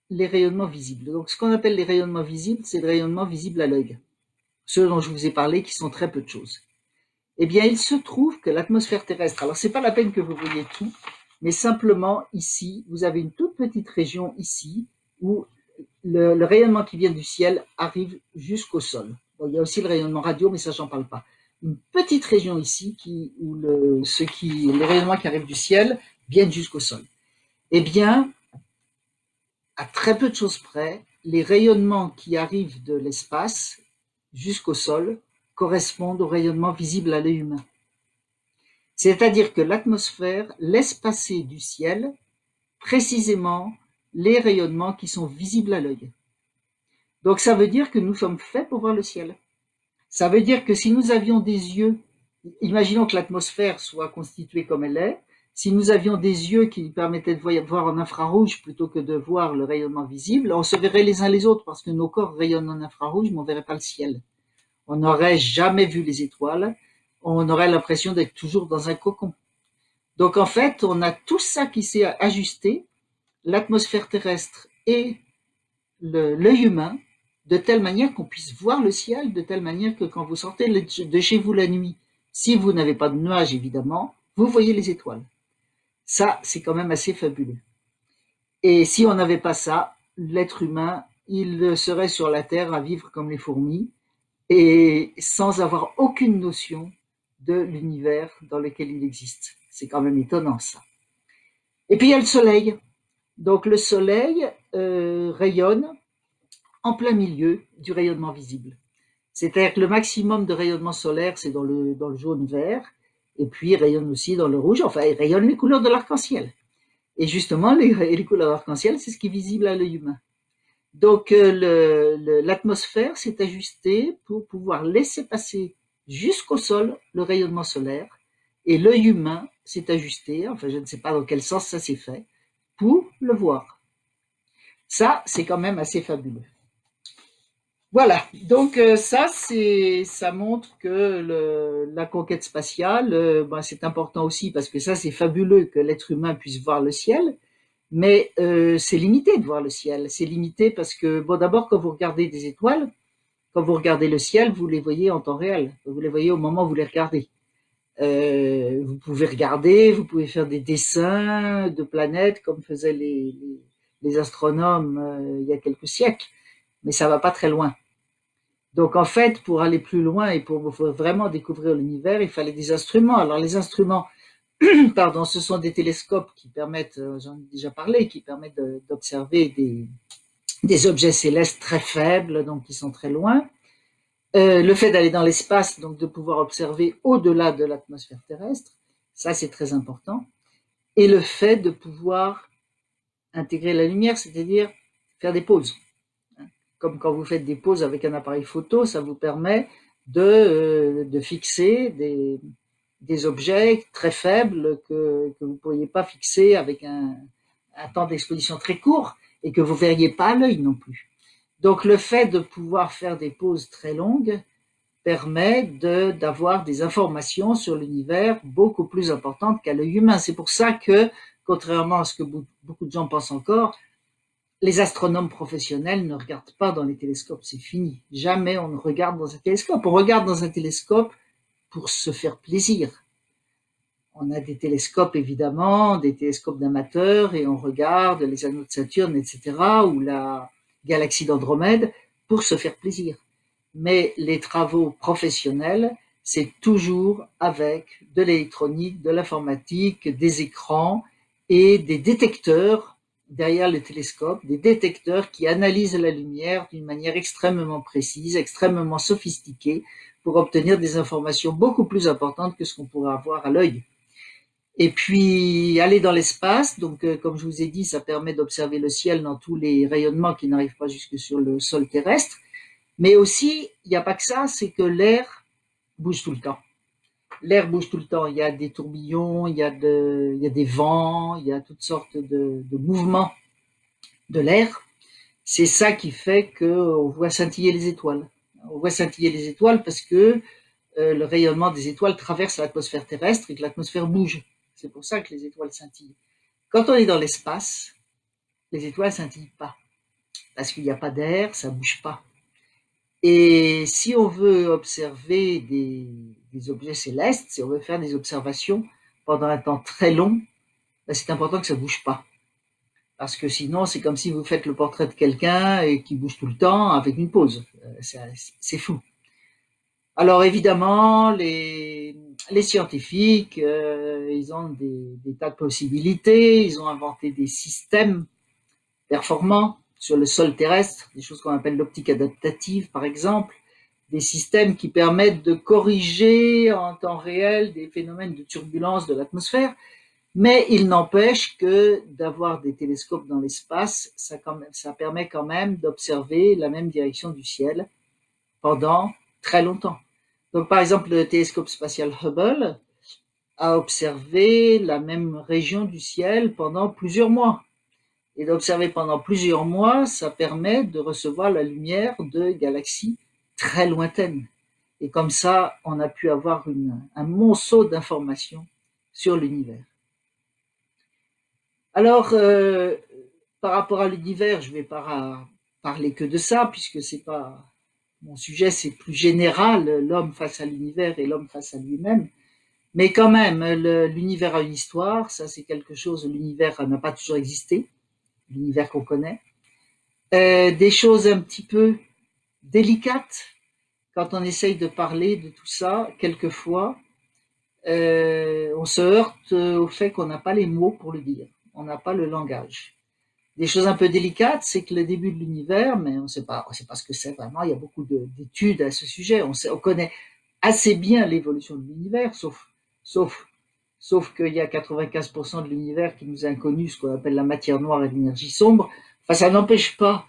les rayonnements visibles. Donc, ce qu'on appelle les rayonnements visibles, c'est les rayonnements visibles à l'œil. Ceux dont je vous ai parlé, qui sont très peu de choses. Eh bien, il se trouve que l'atmosphère terrestre, alors c'est pas la peine que vous voyez tout, mais simplement ici, vous avez une toute petite région ici, où le rayonnement qui vient du ciel arrive jusqu'au sol. Bon, il y a aussi le rayonnement radio, mais ça, j'en parle pas. Une petite région ici, où les rayonnements qui arrivent du ciel viennent jusqu'au sol. Eh bien, à très peu de choses près, les rayonnements qui arrivent de l'espace jusqu'au sol correspondent aux rayonnements visibles à l'œil humain. C'est-à-dire que l'atmosphère laisse passer du ciel précisément les rayonnements qui sont visibles à l'œil. Donc ça veut dire que nous sommes faits pour voir le ciel. Ça veut dire que si nous avions des yeux, imaginons que l'atmosphère soit constituée comme elle est, si nous avions des yeux qui nous permettaient de voir en infrarouge plutôt que de voir le rayonnement visible, on se verrait les uns les autres parce que nos corps rayonnent en infrarouge, mais on ne verrait pas le ciel. On n'aurait jamais vu les étoiles, on aurait l'impression d'être toujours dans un cocon. Donc en fait, on a tout ça qui s'est ajusté, l'atmosphère terrestre et l'œil humain, de telle manière qu'on puisse voir le ciel, de telle manière que quand vous sortez de chez vous la nuit, si vous n'avez pas de nuages évidemment, vous voyez les étoiles. Ça, c'est quand même assez fabuleux. Et si on n'avait pas ça, l'être humain, il serait sur la Terre à vivre comme les fourmis et sans avoir aucune notion de l'univers dans lequel il existe. C'est quand même étonnant ça. Et puis il y a le soleil. Donc le soleil rayonne en plein milieu du rayonnement visible. C'est-à-dire que le maximum de rayonnement solaire, c'est dans le jaune-vert, et puis il rayonne aussi dans le rouge, enfin il rayonne les couleurs de l'arc-en-ciel. Et justement, les couleurs de l'arc-en-ciel, c'est ce qui est visible à l'œil humain. Donc l'atmosphère s'est ajustée pour pouvoir laisser passer jusqu'au sol le rayonnement solaire, et l'œil humain s'est ajusté, enfin je ne sais pas dans quel sens ça s'est fait, pour le voir. Ça, c'est quand même assez fabuleux. Voilà, donc ça montre que la conquête spatiale, ben, c'est important aussi parce que ça c'est fabuleux que l'être humain puisse voir le ciel, mais c'est limité de voir le ciel. C'est limité parce que bon, d'abord quand vous regardez des étoiles, quand vous regardez le ciel, vous les voyez en temps réel. Vous les voyez au moment où vous les regardez. Vous pouvez regarder, vous pouvez faire des dessins de planètes comme faisaient les astronomes il y a quelques siècles, mais ça va pas très loin. Donc en fait, pour aller plus loin et pour vraiment découvrir l'univers, il fallait des instruments. Alors les instruments, pardon, ce sont des télescopes qui permettent, j'en ai déjà parlé, qui permettent d'observer des objets célestes très faibles, donc qui sont très loin. Le fait d'aller dans l'espace, donc de pouvoir observer au-delà de l'atmosphère terrestre, ça c'est très important. Et le fait de pouvoir intégrer la lumière, c'est-à-dire faire des pauses. Comme quand vous faites des pauses avec un appareil photo, ça vous permet de fixer des objets très faibles que vous ne pourriez pas fixer avec un temps d'exposition très court et que vous ne verriez pas à l'œil non plus. Donc le fait de pouvoir faire des pauses très longues permet d'avoir des informations sur l'univers beaucoup plus importantes qu'à l'œil humain. C'est pour ça que, contrairement à ce que beaucoup de gens pensent encore, les astronomes professionnels ne regardent pas dans les télescopes, c'est fini. Jamais on ne regarde dans un télescope. On regarde dans un télescope pour se faire plaisir. On a des télescopes, évidemment, des télescopes d'amateurs, et on regarde les anneaux de Saturne, etc., ou la galaxie d'Andromède, pour se faire plaisir. Mais les travaux professionnels, c'est toujours avec de l'électronique, de l'informatique, des écrans et des détecteurs derrière le télescope, des détecteurs qui analysent la lumière d'une manière extrêmement précise, extrêmement sophistiquée, pour obtenir des informations beaucoup plus importantes que ce qu'on pourrait avoir à l'œil. Et puis aller dans l'espace, donc comme je vous ai dit, ça permet d'observer le ciel dans tous les rayonnements qui n'arrivent pas jusque sur le sol terrestre. Mais aussi, il n'y a pas que ça, c'est que l'air bouge tout le temps. L'air bouge tout le temps. Il y a des tourbillons, il y a des vents, il y a toutes sortes de mouvements de l'air. C'est ça qui fait qu'on voit scintiller les étoiles. On voit scintiller les étoiles parce que le rayonnement des étoiles traverse l'atmosphère terrestre et que l'atmosphère bouge. C'est pour ça que les étoiles scintillent. Quand on est dans l'espace, les étoiles scintillent pas parce qu'il n'y a pas d'air, ça bouge pas. Et si on veut observer des objets célestes, si on veut faire des observations pendant un temps très long, ben c'est important que ça bouge pas. Parce que sinon, c'est comme si vous faites le portrait de quelqu'un et qui bouge tout le temps avec une pause. C'est fou. Alors évidemment, les scientifiques, ils ont des tas de possibilités, ils ont inventé des systèmes performants sur le sol terrestre, des choses qu'on appelle l'optique adaptative par exemple, des systèmes qui permettent de corriger en temps réel des phénomènes de turbulence de l'atmosphère, mais il n'empêche que d'avoir des télescopes dans l'espace, ça permet quand même d'observer la même direction du ciel pendant très longtemps. Donc par exemple, le télescope spatial Hubble a observé la même région du ciel pendant plusieurs mois. Et d'observer pendant plusieurs mois, ça permet de recevoir la lumière de galaxies très lointaines. Et comme ça, on a pu avoir un monceau d'informations sur l'univers. Alors, par rapport à l'univers, je ne vais pas parler que de ça, puisque c'est pas mon sujet, c'est plus général, l'homme face à l'univers et l'homme face à lui-même. Mais quand même, l'univers a une histoire, ça c'est quelque chose, l'univers n'a pas toujours existé, l'univers qu'on connaît. Des choses un petit peu délicates quand on essaye de parler de tout ça, quelquefois, on se heurte au fait qu'on n'a pas les mots pour le dire, on n'a pas le langage. Des choses un peu délicates, c'est que le début de l'univers, mais on sait pas ce que c'est vraiment. Il y a beaucoup d'études à ce sujet. On connaît assez bien l'évolution de l'univers, sauf, sauf qu'il y a 95% de l'univers qui nous est inconnu, ce qu'on appelle la matière noire et l'énergie sombre. Enfin, ça n'empêche pas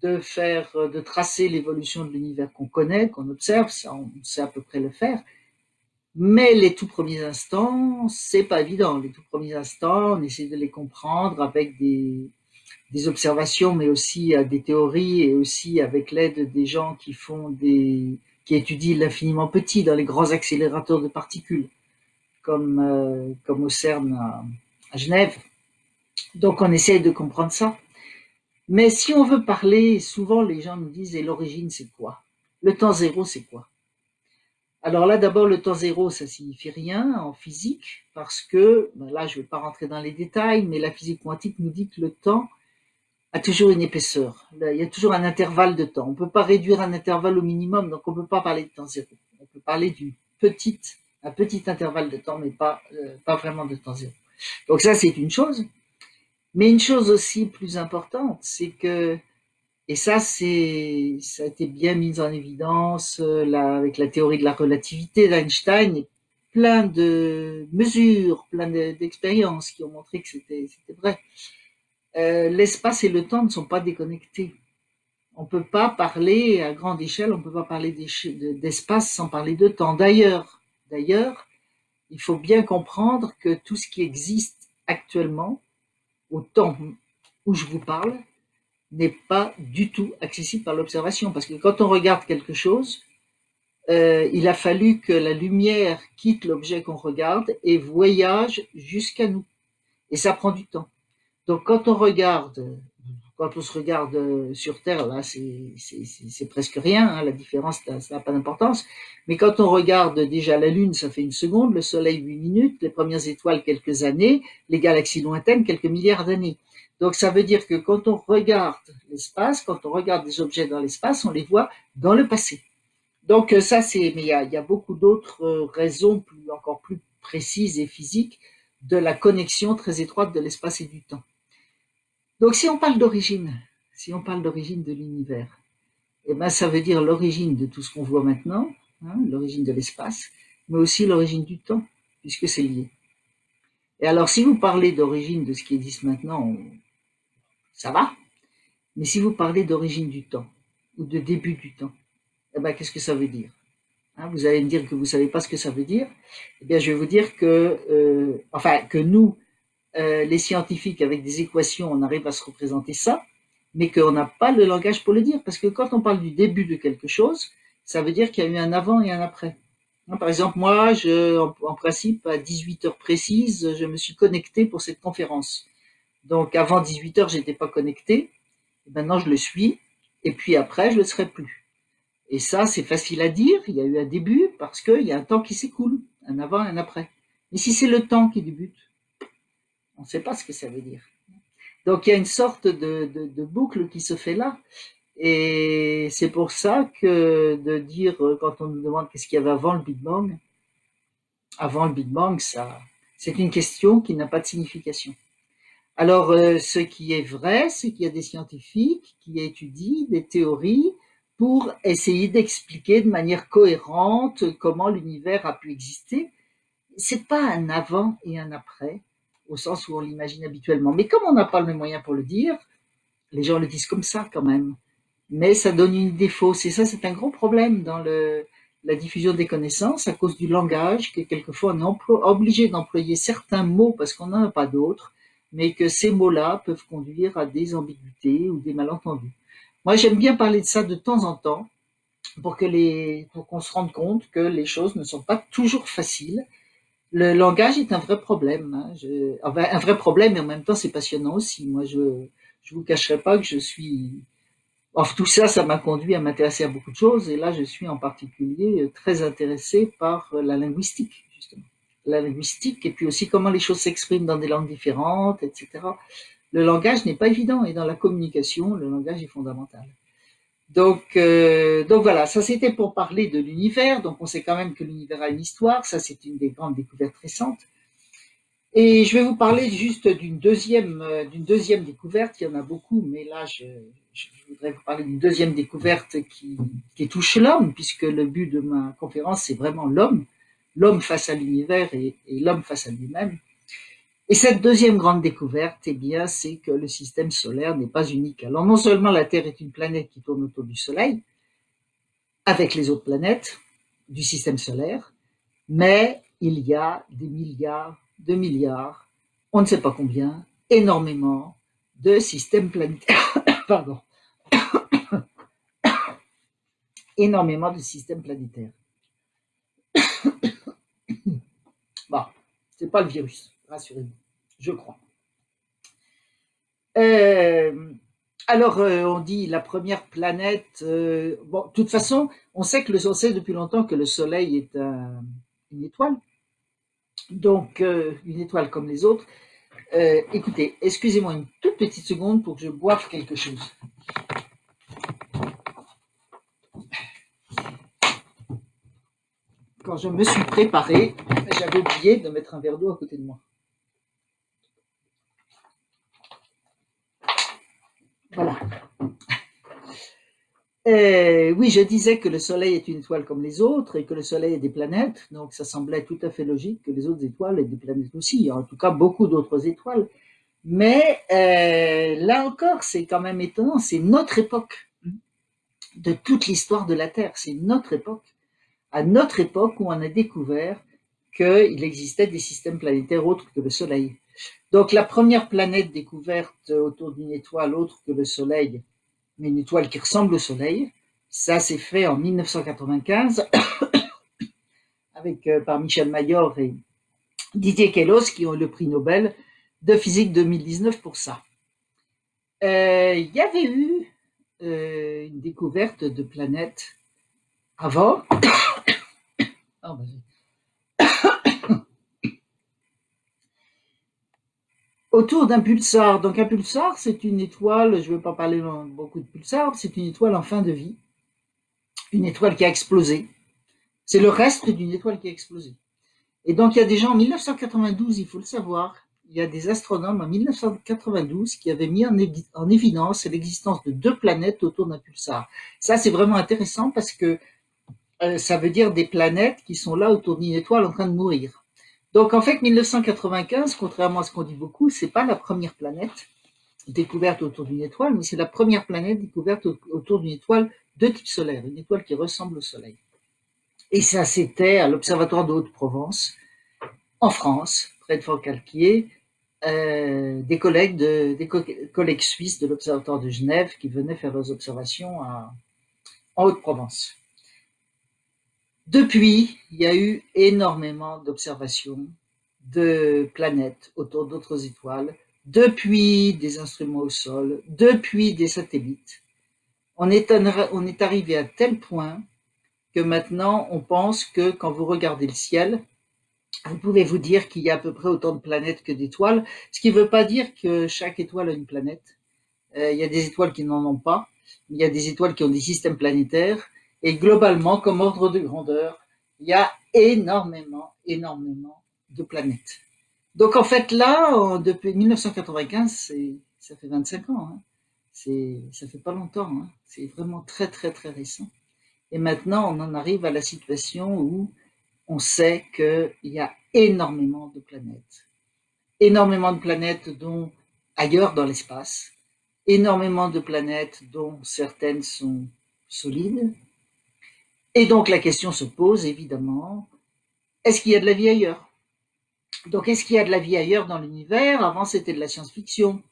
de tracer l'évolution de l'univers qu'on connaît, qu'on observe, ça on sait à peu près le faire. Mais les tout premiers instants, c'est pas évident. Les tout premiers instants, on essaie de les comprendre avec des observations, mais aussi à des théories et aussi avec l'aide des gens qui étudient l'infiniment petit dans les grands accélérateurs de particules, comme au CERN à Genève. Donc on essaye de comprendre ça. Mais si on veut parler, souvent les gens nous disent, et l'origine c'est quoi? Le temps zéro c'est quoi? Alors là, d'abord, le temps zéro, ça signifie rien en physique, parce que, là, je ne vais pas rentrer dans les détails, mais la physique quantique nous dit que le temps a toujours une épaisseur. Là, il y a toujours un intervalle de temps. On ne peut pas réduire un intervalle au minimum, donc on ne peut pas parler de temps zéro. On peut parler un petit intervalle de temps, mais pas vraiment de temps zéro. Donc ça, c'est une chose. Mais une chose aussi plus importante, c'est que, et ça a été bien mis en évidence avec la théorie de la relativité d'Einstein, et plein de mesures, plein d'expériences qui ont montré que c'était vrai. L'espace et le temps ne sont pas déconnectés. On ne peut pas parler à grande échelle, on ne peut pas parler d'espace sans parler de temps. D'ailleurs, il faut bien comprendre que tout ce qui existe actuellement, au temps où je vous parle, n'est pas du tout accessible par l'observation. Parce que quand on regarde quelque chose, il a fallu que la lumière quitte l'objet qu'on regarde et voyage jusqu'à nous. Et ça prend du temps. Donc quand on se regarde sur Terre, là, c'est presque rien, hein, la différence, ça n'a pas d'importance. Mais quand on regarde déjà la Lune, ça fait 1 seconde, le Soleil 8 minutes, les premières étoiles quelques années, les galaxies lointaines quelques milliards d'années. Donc ça veut dire que quand on regarde l'espace, quand on regarde des objets dans l'espace, on les voit dans le passé. Donc ça mais il y a beaucoup d'autres raisons encore plus précises et physiques de la connexion très étroite de l'espace et du temps. Donc si on parle d'origine de l'univers, eh ben ça veut dire l'origine de tout ce qu'on voit maintenant, hein, l'origine de l'espace, mais aussi l'origine du temps, puisque c'est lié. Et alors si vous parlez d'origine de ce qui existe maintenant, ça va. Mais si vous parlez d'origine du temps, ou de début du temps, eh ben qu'est-ce que ça veut dire? Hein, vous allez me dire que vous ne savez pas ce que ça veut dire. Eh bien, je vais vous dire que nous, les scientifiques, avec des équations, on arrive à se représenter ça, mais qu'on n'a pas le langage pour le dire. Parce que quand on parle du début de quelque chose, ça veut dire qu'il y a eu un avant et un après. Par exemple, moi, en principe, à 18 heures précises, je me suis connecté pour cette conférence. Donc, avant 18 heures, j'étais pas connecté. Maintenant, je le suis. Et puis après, je le serai plus. Et ça, c'est facile à dire. Il y a eu un début parce qu'il y a un temps qui s'écoule, un avant et un après. Mais si c'est le temps qui débute, on ne sait pas ce que ça veut dire. Donc il y a une sorte de boucle qui se fait là. Et c'est pour ça que de dire, quand on nous demande qu'est-ce qu'il y avait avant le Big Bang, c'est une question qui n'a pas de signification. Alors, ce qui est vrai, c'est qu'il y a des scientifiques qui étudient des théories pour essayer d'expliquer de manière cohérente comment l'univers a pu exister. C'est pas un avant et un après, au sens où on l'imagine habituellement. Mais comme on n'a pas le même moyen pour le dire, les gens le disent comme ça quand même. Mais ça donne une idée fausse. Et ça, c'est un gros problème dans la diffusion des connaissances à cause du langage, que quelquefois on est obligé d'employer certains mots parce qu'on n'en a pas d'autres, mais que ces mots-là peuvent conduire à des ambiguïtés ou des malentendus. Moi, j'aime bien parler de ça de temps en temps pour qu'on se rende compte que les choses ne sont pas toujours faciles. Le langage est un vrai problème, hein. Un vrai problème, et en même temps, c'est passionnant aussi. Moi, je vous cacherai pas que tout ça, ça m'a conduit à m'intéresser à beaucoup de choses, et là, je suis en particulier très intéressé par la linguistique, justement. La linguistique, et puis aussi comment les choses s'expriment dans des langues différentes, etc. Le langage n'est pas évident, et dans la communication, le langage est fondamental. Donc voilà, ça c'était pour parler de l'univers. Donc on sait quand même que l'univers a une histoire, ça c'est une des grandes découvertes récentes. Et je vais vous parler juste d'une deuxième découverte. Il y en a beaucoup, mais là je voudrais vous parler d'une deuxième découverte qui touche l'homme, puisque le but de ma conférence c'est vraiment l'homme face à l'univers et l'homme face à lui-même. Et cette deuxième grande découverte, eh bien, c'est que le système solaire n'est pas unique. Alors non seulement la Terre est une planète qui tourne autour du Soleil, avec les autres planètes du système solaire, mais il y a des milliards de milliards, on ne sait pas combien, énormément de systèmes planétaires. Pardon. Énormément de systèmes planétaires. Bon, c'est pas le virus, rassurez-vous, je crois. Alors, on dit la première planète. Bon, de toute façon, on sait depuis longtemps que le Soleil est une étoile. Donc, une étoile comme les autres. Écoutez, excusez-moi une toute petite seconde pour que je boive quelque chose. Quand je me suis préparé, j'avais oublié de mettre un verre d'eau à côté de moi. Voilà. Oui, je disais que le Soleil est une étoile comme les autres et que le Soleil est des planètes, donc ça semblait tout à fait logique que les autres étoiles aient des planètes aussi, en tout cas beaucoup d'autres étoiles. Mais là encore, c'est quand même étonnant, c'est notre époque de toute l'histoire de la Terre, c'est notre époque. À notre époque où on a découvert qu'il existait des systèmes planétaires autres que le Soleil. Donc la première planète découverte autour d'une étoile autre que le Soleil, mais une étoile qui ressemble au Soleil, ça s'est fait en 1995 avec par Michel Mayor et Didier Queloz qui ont eu le prix Nobel de physique 2019 pour ça. Il y avait eu une découverte de planètes avant. Oh, autour d'un pulsar. Donc un pulsar, c'est une étoile, je ne veux pas parler beaucoup de pulsars, c'est une étoile en fin de vie, une étoile qui a explosé. C'est le reste d'une étoile qui a explosé. Et donc il y a des gens en 1992, il faut le savoir, il y a des astronomes en 1992 qui avaient mis en évidence l'existence de 2 planètes autour d'un pulsar. Ça, c'est vraiment intéressant parce que ça veut dire des planètes qui sont là autour d'une étoile en train de mourir. Donc en fait, 1995, contrairement à ce qu'on dit beaucoup, c'est pas la première planète découverte autour d'une étoile, mais c'est la première planète découverte autour d'une étoile de type solaire, une étoile qui ressemble au Soleil. Et ça, c'était à l'Observatoire de Haute-Provence, en France, près de Forcalquier, des collègues suisses de l'Observatoire de Genève qui venaient faire leurs observations en Haute-Provence. Depuis, il y a eu énormément d'observations de planètes autour d'autres étoiles, depuis des instruments au sol, depuis des satellites. On est arrivé à tel point que maintenant, on pense que quand vous regardez le ciel, vous pouvez vous dire qu'il y a à peu près autant de planètes que d'étoiles, ce qui ne veut pas dire que chaque étoile a une planète. Il y a des étoiles qui n'en ont pas, mais il y a des étoiles qui ont des systèmes planétaires, et globalement, comme ordre de grandeur, il y a énormément de planètes. Donc en fait là, depuis 1995, ça fait 25 ans, hein. Ça fait pas longtemps, hein. C'est vraiment très très très récent. Et maintenant, on en arrive à la situation où on sait qu'il y a énormément de planètes dont ailleurs dans l'espace, énormément de planètes dont certaines sont solides. Et donc la question se pose évidemment, est-ce qu'il y a de la vie ailleurs? Donc est-ce qu'il y a de la vie ailleurs dans l'univers? Avant c'était de la science-fiction,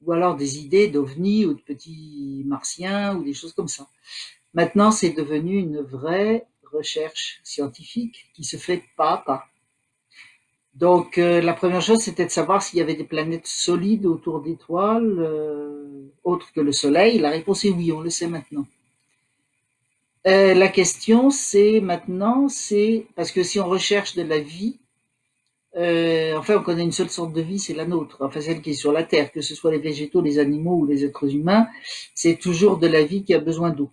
ou alors des idées d'ovnis ou de petits martiens ou des choses comme ça. Maintenant c'est devenu une vraie recherche scientifique qui se fait pas à pas. Donc la première chose c'était de savoir s'il y avait des planètes solides autour d'étoiles autres que le Soleil. La réponse est oui, on le sait maintenant. La question c'est maintenant, c'est parce que si on recherche de la vie, enfin on connaît une seule sorte de vie, c'est la nôtre, enfin celle qui est sur la Terre, que ce soit les végétaux, les animaux ou les êtres humains, c'est toujours de la vie qui a besoin d'eau.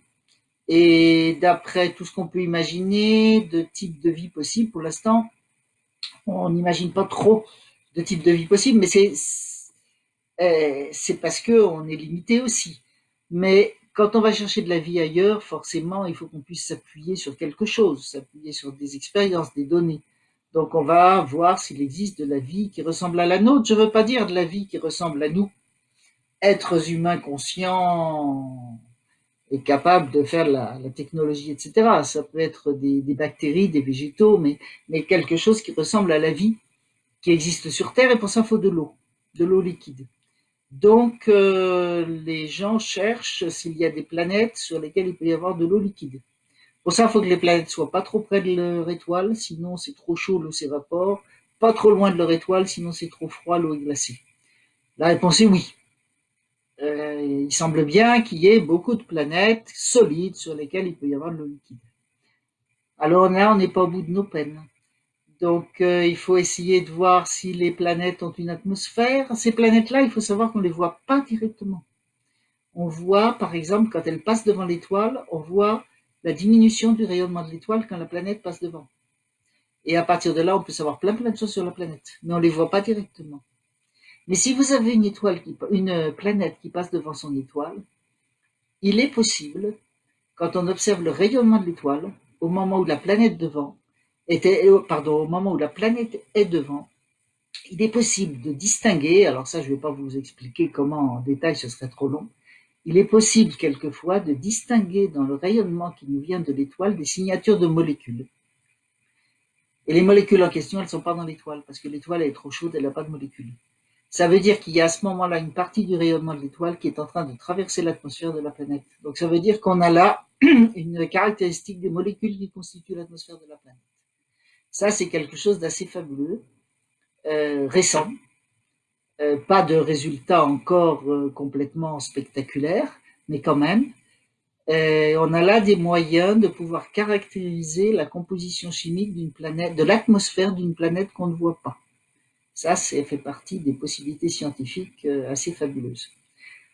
Et d'après tout ce qu'on peut imaginer de types de vie possibles, pour l'instant, on n'imagine pas trop de types de vie possibles, mais c'est parce qu'on est limité aussi. Mais quand on va chercher de la vie ailleurs, forcément, il faut qu'on puisse s'appuyer sur quelque chose, s'appuyer sur des expériences, des données. Donc on va voir s'il existe de la vie qui ressemble à la nôtre. Je ne veux pas dire de la vie qui ressemble à nous, êtres humains conscients et capables de faire la technologie, etc. Ça peut être des bactéries, des végétaux, mais quelque chose qui ressemble à la vie qui existe sur Terre, et pour ça, il faut de l'eau liquide. Donc, les gens cherchent s'il y a des planètes sur lesquelles il peut y avoir de l'eau liquide. Pour ça, il faut que les planètes soient pas trop près de leur étoile, sinon c'est trop chaud, l'eau s'évapore. Pas trop loin de leur étoile, sinon c'est trop froid, l'eau est glacée. La réponse est oui. Il semble bien qu'il y ait beaucoup de planètes solides sur lesquelles il peut y avoir de l'eau liquide. Alors là, on n'est pas au bout de nos peines. Donc, il faut essayer de voir si les planètes ont une atmosphère. Ces planètes-là, il faut savoir qu'on ne les voit pas directement. On voit, par exemple, quand elles passent devant l'étoile, on voit la diminution du rayonnement de l'étoile quand la planète passe devant. Et à partir de là, on peut savoir plein de choses sur la planète, mais on ne les voit pas directement. Mais si vous avez une planète qui passe devant son étoile, il est possible, quand on observe le rayonnement de l'étoile, au moment où la planète au moment où la planète est devant, il est possible de distinguer, alors ça je ne vais pas vous expliquer comment en détail, ce serait trop long, il est possible quelquefois de distinguer dans le rayonnement qui nous vient de l'étoile des signatures de molécules. Et les molécules en question, elles ne sont pas dans l'étoile, parce que l'étoile est trop chaude, elle n'a pas de molécules. Ça veut dire qu'il y a à ce moment-là une partie du rayonnement de l'étoile qui est en train de traverser l'atmosphère de la planète. Donc ça veut dire qu'on a là une caractéristique des molécules qui constituent l'atmosphère de la planète. Ça, c'est quelque chose d'assez fabuleux, récent. Pas de résultats encore complètement spectaculaires, mais quand même. On a là des moyens de pouvoir caractériser la composition chimique d'une planète, de l'atmosphère d'une planète qu'on ne voit pas. Ça fait partie des possibilités scientifiques assez fabuleuses.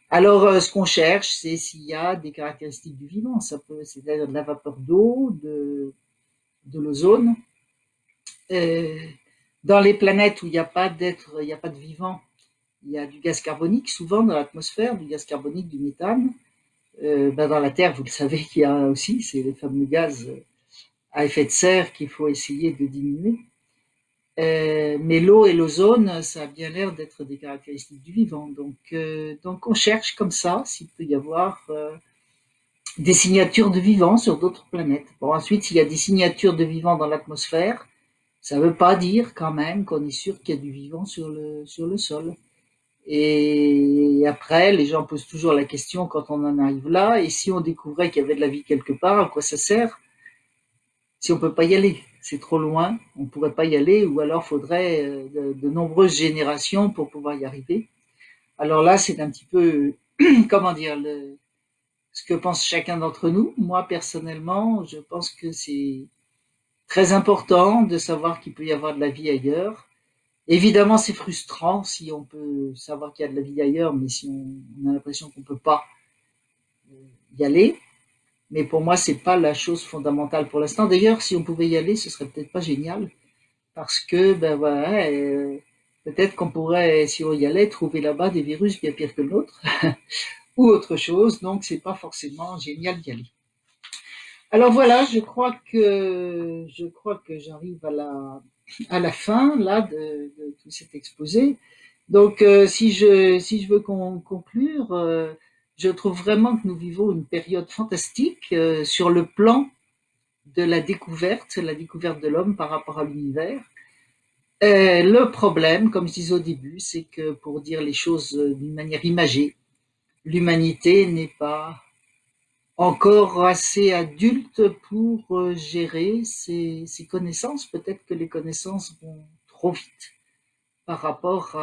Alors, ce qu'on cherche, c'est s'il y a des caractéristiques du vivant. C'est-à-dire de la vapeur d'eau, de l'ozone. Dans les planètes où il n'y a pas d'être, il n'y a pas de vivant, il y a du gaz carbonique, souvent dans l'atmosphère, du gaz carbonique, du méthane. Dans la Terre, vous le savez qu'il y a aussi, c'est les fameux gaz à effet de serre qu'il faut essayer de diminuer. Mais l'eau et l'ozone, ça a bien l'air d'être des caractéristiques du vivant. Donc on cherche comme ça s'il peut y avoir des signatures de vivant sur d'autres planètes. Bon, ensuite, s'il y a des signatures de vivant dans l'atmosphère, ça ne veut pas dire quand même qu'on est sûr qu'il y a du vivant sur le sol. Et après, les gens posent toujours la question quand on en arrive là, et si on découvrait qu'il y avait de la vie quelque part, à quoi ça sert si on peut pas y aller? C'est trop loin, on ne pourrait pas y aller, ou alors faudrait de nombreuses générations pour pouvoir y arriver. Alors là, c'est un petit peu, comment dire, ce que pense chacun d'entre nous. Moi, personnellement, je pense que c'est très important de savoir qu'il peut y avoir de la vie ailleurs. Évidemment, c'est frustrant si on peut savoir qu'il y a de la vie ailleurs, mais si on a l'impression qu'on ne peut pas y aller. Mais pour moi, c'est pas la chose fondamentale pour l'instant. D'ailleurs, si on pouvait y aller, ce serait peut-être pas génial, parce que ben voilà, peut-être qu'on pourrait, si on y allait, trouver là-bas des virus bien pires que le nôtre ou autre chose. Donc, c'est pas forcément génial d'y aller. Alors voilà, je crois que j'arrive à la fin là de tout cet exposé. Donc, si je veux conclure, je trouve vraiment que nous vivons une période fantastique sur le plan de la découverte de l'homme par rapport à l'univers. Le problème, comme je disais au début, c'est que pour dire les choses d'une manière imagée, l'humanité n'est pas encore assez adulte pour gérer ses connaissances. Peut-être que les connaissances vont trop vite par rapport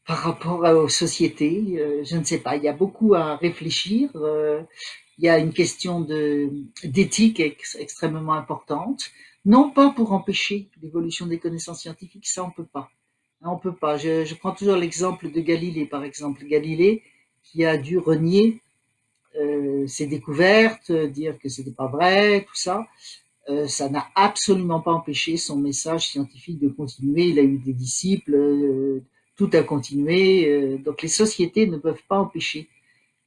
aux sociétés. Je ne sais pas, il y a beaucoup à réfléchir. Il y a une question d'éthique extrêmement importante. Non pas pour empêcher l'évolution des connaissances scientifiques, ça on peut pas. On peut pas. Je prends toujours l'exemple de Galilée, par exemple. Galilée qui a dû renier ses découvertes, dire que c'était pas vrai, tout ça. Ça n'a absolument pas empêché son message scientifique de continuer. Il a eu des disciples, tout a continué. Donc les sociétés ne peuvent pas empêcher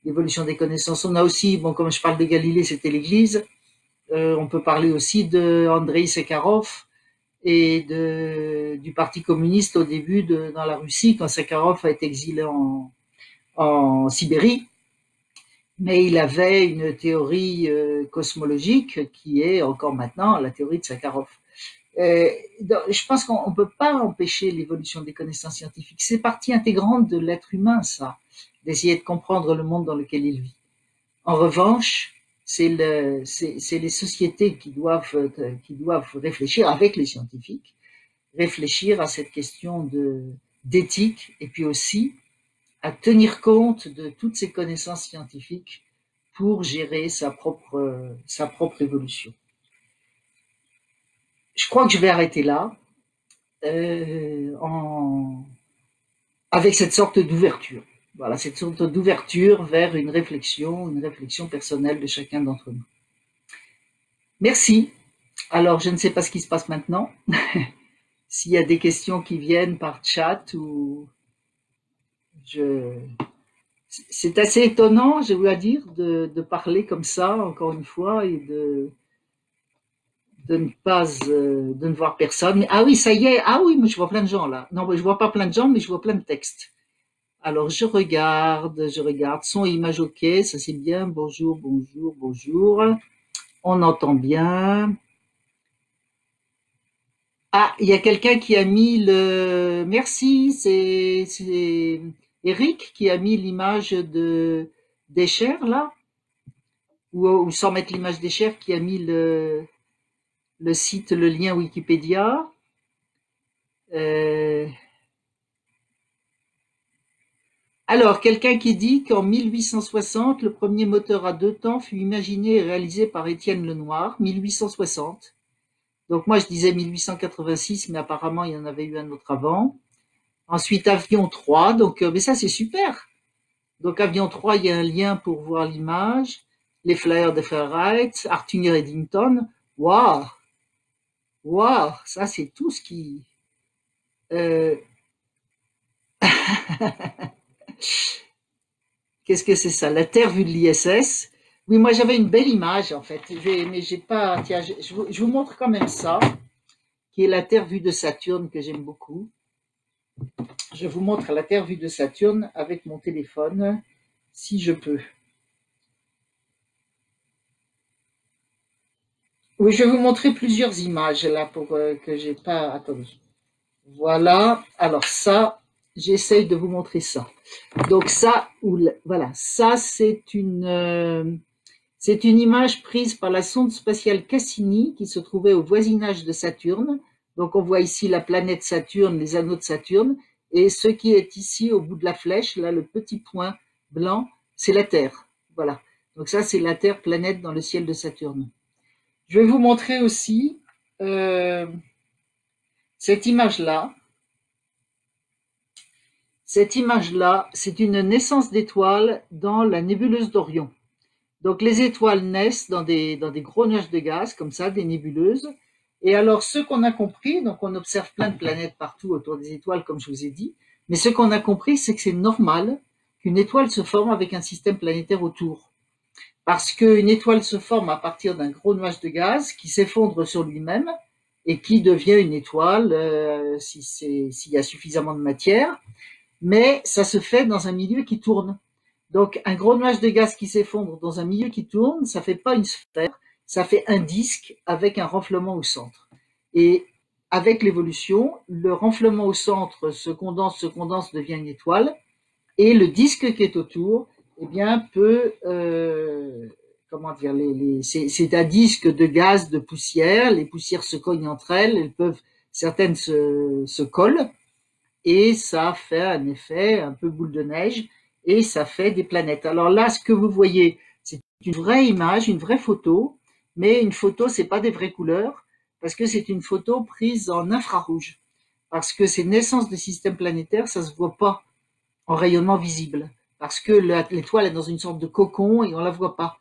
l'évolution des connaissances. On a aussi, bon, comme je parle de Galilée, c'était l'Église. On peut parler aussi de Andrei Sakharov et du Parti communiste au début dans la Russie, quand Sakharov a été exilé en Sibérie. Mais il avait une théorie cosmologique qui est encore maintenant la théorie de Sakharov. Je pense qu'on ne peut pas empêcher l'évolution des connaissances scientifiques. C'est partie intégrante de l'être humain, ça, d'essayer de comprendre le monde dans lequel il vit. En revanche, c'est les sociétés qui doivent réfléchir avec les scientifiques, réfléchir à cette question d'éthique et puis aussi à tenir compte de toutes ces connaissances scientifiques pour gérer sa propre évolution. Je crois que je vais arrêter là, avec cette sorte d'ouverture. Voilà, cette sorte d'ouverture vers une réflexion personnelle de chacun d'entre nous. Merci. Alors, je ne sais pas ce qui se passe maintenant. S'il y a des questions qui viennent par chat ou c'est assez étonnant, je dois dire, de parler comme ça, encore une fois, et de ne voir personne. Ah oui, ça y est. Ah oui, mais je vois plein de gens là. Non, je vois pas plein de gens, mais je vois plein de textes. Alors, je regarde. Son et image OK, ça c'est bien. Bonjour, bonjour, bonjour. On entend bien. Ah, il y a quelqu'un qui a mis le... Merci, c'est Eric qui a mis l'image d'Escher, là, ou sans mettre l'image d'Escher, qui a mis le site, le lien Wikipédia. Alors, quelqu'un qui dit qu'en 1860, le premier moteur à deux temps fut imaginé et réalisé par Étienne Lenoir, 1860. Donc moi, je disais 1886, mais apparemment, il y en avait eu un autre avant. Ensuite, Avion 3, donc mais ça, c'est super. Donc, Avion 3, il y a un lien pour voir l'image. Les flyers de Fairlight, Arthur Eddington. Waouh! Waouh! Ça, c'est tout ce qui... Qu'est-ce que c'est ça? La Terre vue de l'ISS. Oui, moi, j'avais une belle image, en fait. Mais j'ai pas... Tiens, je vous montre quand même ça, qui est la Terre vue de Saturne, que j'aime beaucoup. Je vous montre la Terre vue de Saturne avec mon téléphone, si je peux. Oui, je vais vous montrer plusieurs images là pour que j'ai pas. Attendez. Voilà. Alors ça, j'essaye de vous montrer ça. Donc ça, voilà, ça c'est une image prise par la sonde spatiale Cassini qui se trouvait au voisinage de Saturne. Donc on voit ici la planète Saturne, les anneaux de Saturne, et ce qui est ici au bout de la flèche, là le petit point blanc, c'est la Terre. Voilà. Donc ça c'est la Terre, planète dans le ciel de Saturne. Je vais vous montrer aussi euh, cette image-là. Cette image-là, c'est une naissance d'étoiles dans la nébuleuse d'Orion. Donc les étoiles naissent dans des gros nuages de gaz, comme ça, des nébuleuses. Et alors, ce qu'on a compris, donc on observe plein de planètes partout autour des étoiles, comme je vous ai dit, mais ce qu'on a compris, c'est que c'est normal qu'une étoile se forme avec un système planétaire autour. Parce qu'une étoile se forme à partir d'un gros nuage de gaz qui s'effondre sur lui-même et qui devient une étoile s'il y a suffisamment de matière, mais ça se fait dans un milieu qui tourne. Donc un gros nuage de gaz qui s'effondre dans un milieu qui tourne, ça fait pas une sphère, ça fait un disque avec un renflement au centre. Et avec l'évolution, le renflement au centre se condense, devient une étoile, et le disque qui est autour, eh bien, comment dire, c'est un disque de gaz, de poussière, les poussières se cognent entre elles certaines se collent, et ça fait un effet un peu boule de neige, et ça fait des planètes. Alors là, ce que vous voyez, c'est une vraie image, une vraie photo, mais une photo, c'est pas des vraies couleurs, parce que c'est une photo prise en infrarouge. Parce que ces naissances de systèmes planétaires, ça se voit pas en rayonnement visible, parce que l'étoile est dans une sorte de cocon et on la voit pas.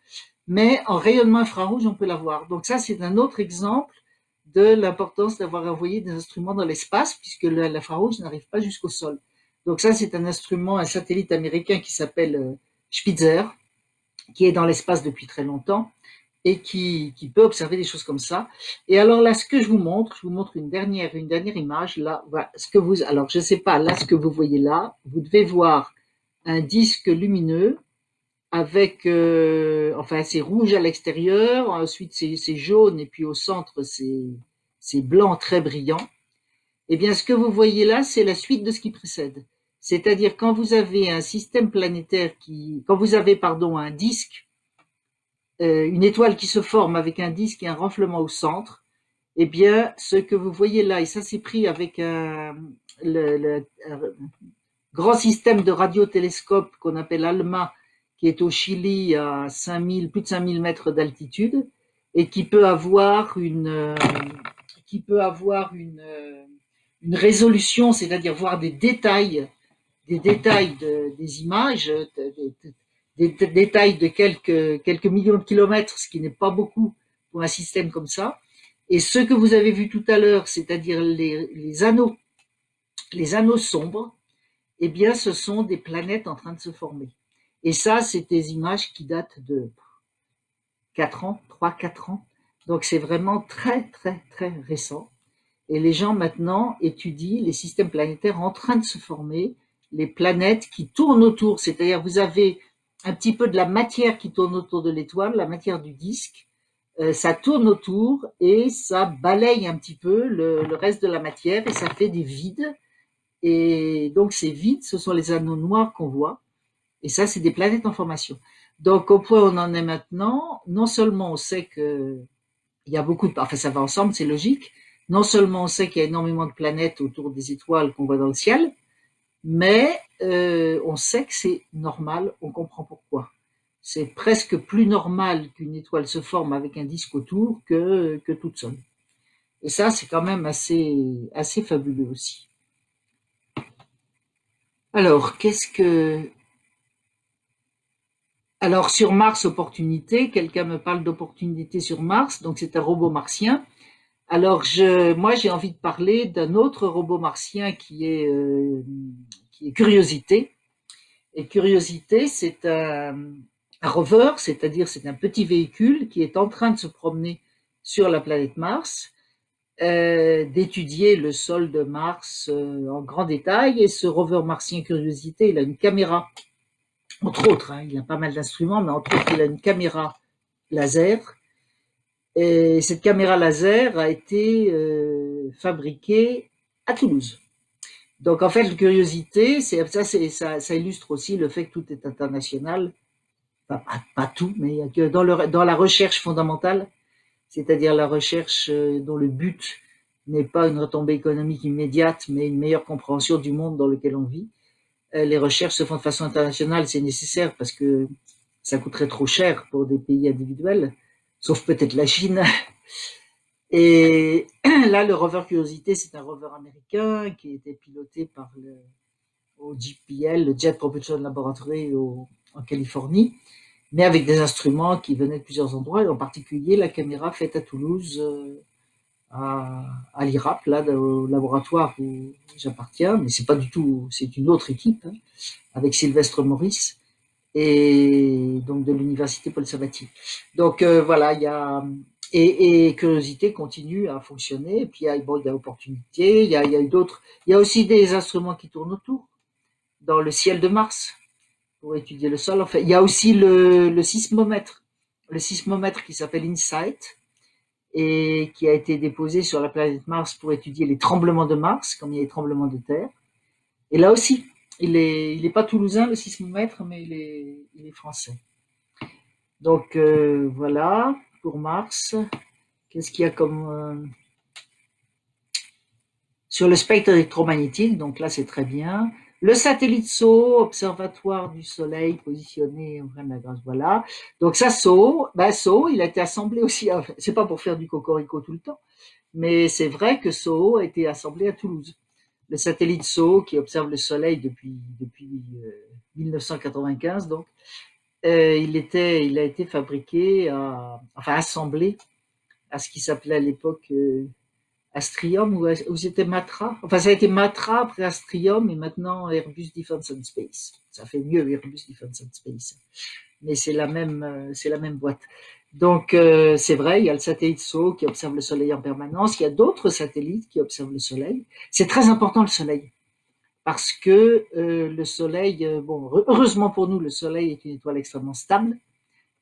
Mais en rayonnement infrarouge, on peut la voir. Donc ça, c'est un autre exemple de l'importance d'avoir envoyé des instruments dans l'espace, puisque l'infrarouge n'arrive pas jusqu'au sol. Donc ça, c'est un instrument, un satellite américain qui s'appelle Spitzer, qui est dans l'espace depuis très longtemps et qui peut observer des choses comme ça. Et alors là, ce que je vous montre une dernière image. Là, voilà, alors je sais pas, là, ce que vous voyez là, vous devez voir un disque lumineux avec, enfin, c'est rouge à l'extérieur, ensuite c'est jaune, et puis au centre, c'est blanc très brillant. Eh bien, ce que vous voyez là, c'est la suite de ce qui précède. C'est-à-dire quand vous avez un système planétaire quand vous avez, pardon, un disque, une étoile qui se forme avec un disque et un renflement au centre, eh bien, ce que vous voyez là, et ça c'est pris avec un grand système de radiotélescope qu'on appelle ALMA, qui est au Chili à plus de 5000 mètres d'altitude, et qui peut avoir une résolution, c'est-à-dire voir des détails des images, des détails de quelques millions de kilomètres, ce qui n'est pas beaucoup pour un système comme ça. Et ce que vous avez vu tout à l'heure, c'est-à-dire les anneaux sombres, eh bien, ce sont des planètes en train de se former. Et ça, c'est des images qui datent de 4 ans, 3-4 ans. Donc, c'est vraiment très, très, très récent. Et les gens, maintenant, étudient les systèmes planétaires en train de se former, les planètes qui tournent autour. C'est-à-dire, vous avez un petit peu de la matière qui tourne autour de l'étoile, la matière du disque. Ça tourne autour et ça balaye un petit peu le reste de la matière et ça fait des vides. Et donc, ces vides, ce sont les anneaux noirs qu'on voit. Et ça, c'est des planètes en formation. Donc, au point où on en est maintenant, non seulement on sait que il y a beaucoup enfin, ça va ensemble, c'est logique. Non seulement on sait qu'il y a énormément de planètes autour des étoiles qu'on voit dans le ciel, mais on sait que c'est normal, on comprend pourquoi. C'est presque plus normal qu'une étoile se forme avec un disque autour que toute seule. Et ça, c'est quand même assez fabuleux aussi. Alors, alors, sur Mars, opportunité, quelqu'un me parle d'opportunité sur Mars, donc c'est un robot martien. Alors, moi, j'ai envie de parler d'un autre robot martien qui est Curiosité. Et Curiosité, c'est un rover, c'est-à-dire c'est un petit véhicule qui est en train de se promener sur la planète Mars, d'étudier le sol de Mars en grand détail. Et ce rover martien Curiosité, il a une caméra, entre autres, il a pas mal d'instruments, mais entre autres, il a une caméra laser. Et cette caméra laser a été fabriquée à Toulouse. Donc en fait, la curiosité, ça illustre aussi le fait que tout est international. Enfin, pas tout, mais que dans la recherche fondamentale, c'est-à-dire la recherche dont le but n'est pas une retombée économique immédiate, mais une meilleure compréhension du monde dans lequel on vit. Les recherches se font de façon internationale, c'est nécessaire parce que ça coûterait trop cher pour des pays individuels, sauf peut-être la Chine. Et là, le rover Curiosité, c'est un rover américain qui a été piloté par au JPL, le Jet Propulsion Laboratory en Californie, mais avec des instruments qui venaient de plusieurs endroits, et en particulier la caméra faite à Toulouse, à l'IRAP, là, au laboratoire où j'appartiens, mais c'est pas du tout, c'est une autre équipe, avec Sylvestre Maurice, et donc de l'université Paul Sabatier. Donc voilà, il y a et Curiosité continue à fonctionner. Et puis il y a Opportunité, il y a d'autres, il y a aussi des instruments qui tournent autour dans le ciel de Mars pour étudier le sol. Enfin, il y a aussi le sismomètre qui s'appelle InSight et qui a été déposé sur la planète Mars pour étudier les tremblements de Mars, comme il y a les tremblements de terre. Et là aussi, il est pas toulousain le sismomètre, mais il est français. Donc voilà pour Mars. Qu'est-ce qu'il y a comme sur le spectre électromagnétique? Donc là, c'est très bien. Le satellite SO, observatoire du Soleil positionné au Grain de la Grâce, voilà. Donc ça, SO, il a été assemblé aussi. C'est pas pour faire du cocorico tout le temps, mais c'est vrai que SO a été assemblé à Toulouse. Le satellite SO qui observe le Soleil depuis 1995, donc il a été fabriqué, assemblé à ce qui s'appelait à l'époque Astrium ou c'était Matra. Enfin, ça a été Matra après Astrium et maintenant Airbus Defence and Space. Ça fait mieux Airbus Defence and Space, mais c'est la même boîte. Donc c'est vrai, il y a le satellite SO qui observe le Soleil en permanence. Il y a d'autres satellites qui observent le Soleil. C'est très important le Soleil parce que le Soleil, heureusement pour nous, le Soleil est une étoile extrêmement stable.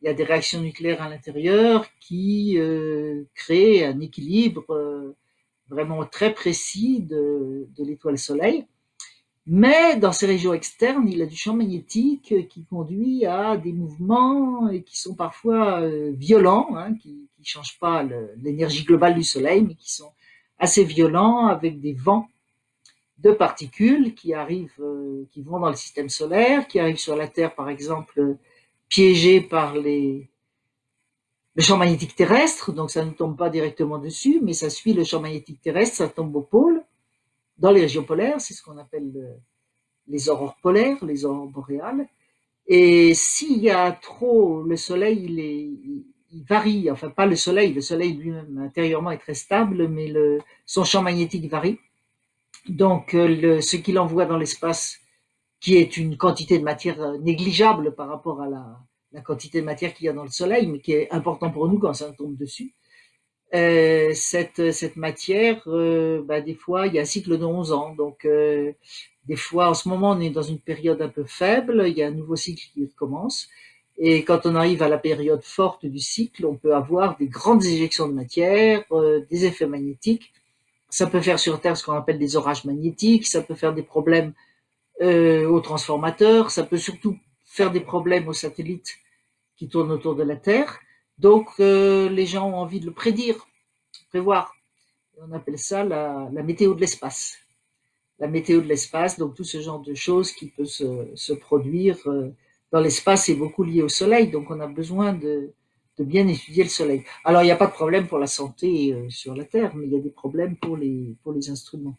Il y a des réactions nucléaires à l'intérieur qui créent un équilibre vraiment très précis de l'étoile Soleil. Mais dans ces régions externes, il a du champ magnétique qui conduit à des mouvements et qui sont parfois violents, hein, qui ne changent pas l'énergie globale du Soleil, mais qui sont assez violents avec des vents de particules qui arrivent, qui vont dans le système solaire, qui arrivent sur la Terre, par exemple, piégés par le champ magnétique terrestre. Donc ça ne tombe pas directement dessus, mais ça suit le champ magnétique terrestre, ça tombe au pôle, dans les régions polaires, c'est ce qu'on appelle les aurores polaires, les aurores boréales. Et s'il y a trop, le soleil, il varie, enfin pas le soleil lui-même intérieurement est très stable, mais son champ magnétique varie. Donc ce qu'il envoie dans l'espace, qui est une quantité de matière négligeable par rapport à la quantité de matière qu'il y a dans le soleil, mais qui est important pour nous quand ça tombe dessus, cette matière, des fois, il y a un cycle de 11 ans. Donc, des fois, en ce moment, on est dans une période un peu faible, il y a un nouveau cycle qui commence. Et quand on arrive à la période forte du cycle, on peut avoir des grandes éjections de matière, des effets magnétiques. Ça peut faire sur Terre ce qu'on appelle des orages magnétiques, ça peut faire des problèmes aux transformateurs, ça peut surtout faire des problèmes aux satellites qui tournent autour de la Terre. Donc, les gens ont envie de le prévoir. On appelle ça la météo de l'espace. La météo de l'espace, donc tout ce genre de choses qui peut se produire dans l'espace est beaucoup lié au Soleil, donc on a besoin de bien étudier le Soleil. Alors, il n'y a pas de problème pour la santé sur la Terre, mais il y a des problèmes pour les instruments.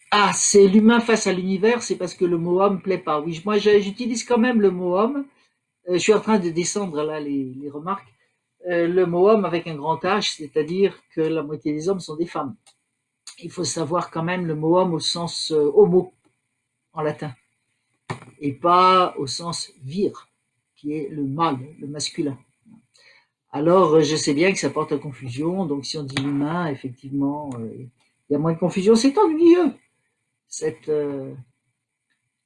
Ah, c'est l'humain face à l'univers, c'est parce que le mot homme plaît pas. Oui, moi j'utilise quand même le mot homme. Je suis en train de descendre là les remarques. Le mot homme avec un grand H, c'est-à-dire que la moitié des hommes sont des femmes. Il faut savoir quand même le mot homme au sens homo en latin, et pas au sens vir, qui est le mâle, le masculin. Alors, je sais bien que ça porte à confusion, donc si on dit l'humain, effectivement, il y a moins de confusion. C'est ennuyeux, cette,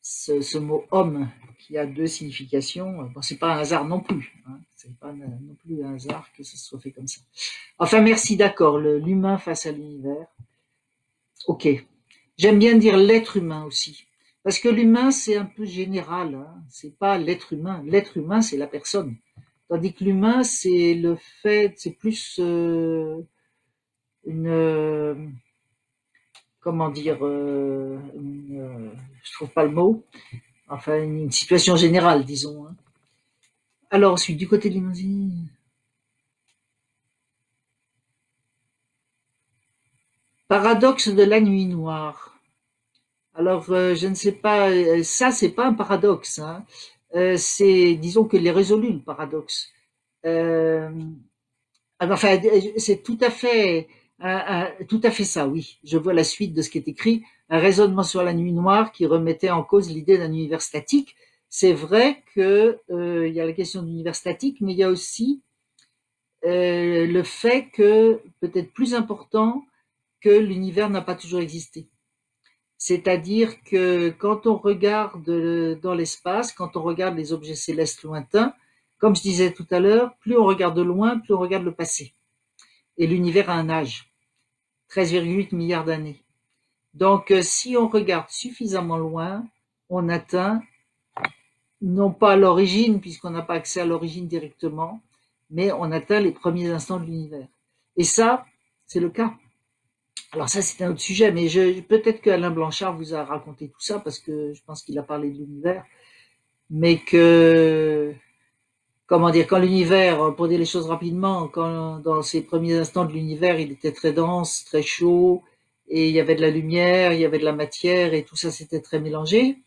ce mot homme qui a deux significations. Bon, c'est pas un hasard non plus. Hein. C'est pas non plus un hasard que ce soit fait comme ça. Enfin, merci, d'accord. L'humain face à l'univers. Ok. J'aime bien dire l'être humain aussi. Parce que l'humain, c'est un peu général. Hein. C'est pas l'être humain. L'être humain, c'est la personne. Tandis que l'humain, c'est le fait, c'est plus une, comment dire, je trouve pas le mot, enfin une situation générale, disons. Hein. Alors ensuite, du côté de l'imagine, paradoxe de la nuit noire. Alors, je ne sais pas, ça c'est pas un paradoxe, hein. C'est, disons que les résolu le paradoxe. Euh, enfin, c'est tout à fait ça, oui. Je vois la suite de ce qui est écrit. Un raisonnement sur la nuit noire qui remettait en cause l'idée d'un univers statique. C'est vrai que il y a la question de l'univers statique, mais il y a aussi le fait que, peut-être plus important, que l'univers n'a pas toujours existé. C'est-à-dire que quand on regarde dans l'espace, quand on regarde les objets célestes lointains, comme je disais tout à l'heure, plus on regarde de loin, plus on regarde le passé. Et l'univers a un âge, 13,8 milliards d'années. Donc, si on regarde suffisamment loin, on atteint non pas l'origine, puisqu'on n'a pas accès à l'origine directement, mais on atteint les premiers instants de l'univers. Et ça, c'est le cas. Alors ça, c'est un autre sujet, mais peut-être qu'Alain Blanchard vous a raconté tout ça, parce que je pense qu'il a parlé de l'univers, mais que, comment dire, quand l'univers, pour dire les choses rapidement, quand dans ses premiers instants de l'univers, il était très dense, très chaud, et il y avait de la lumière, il y avait de la matière, et tout ça s'était très mélangé.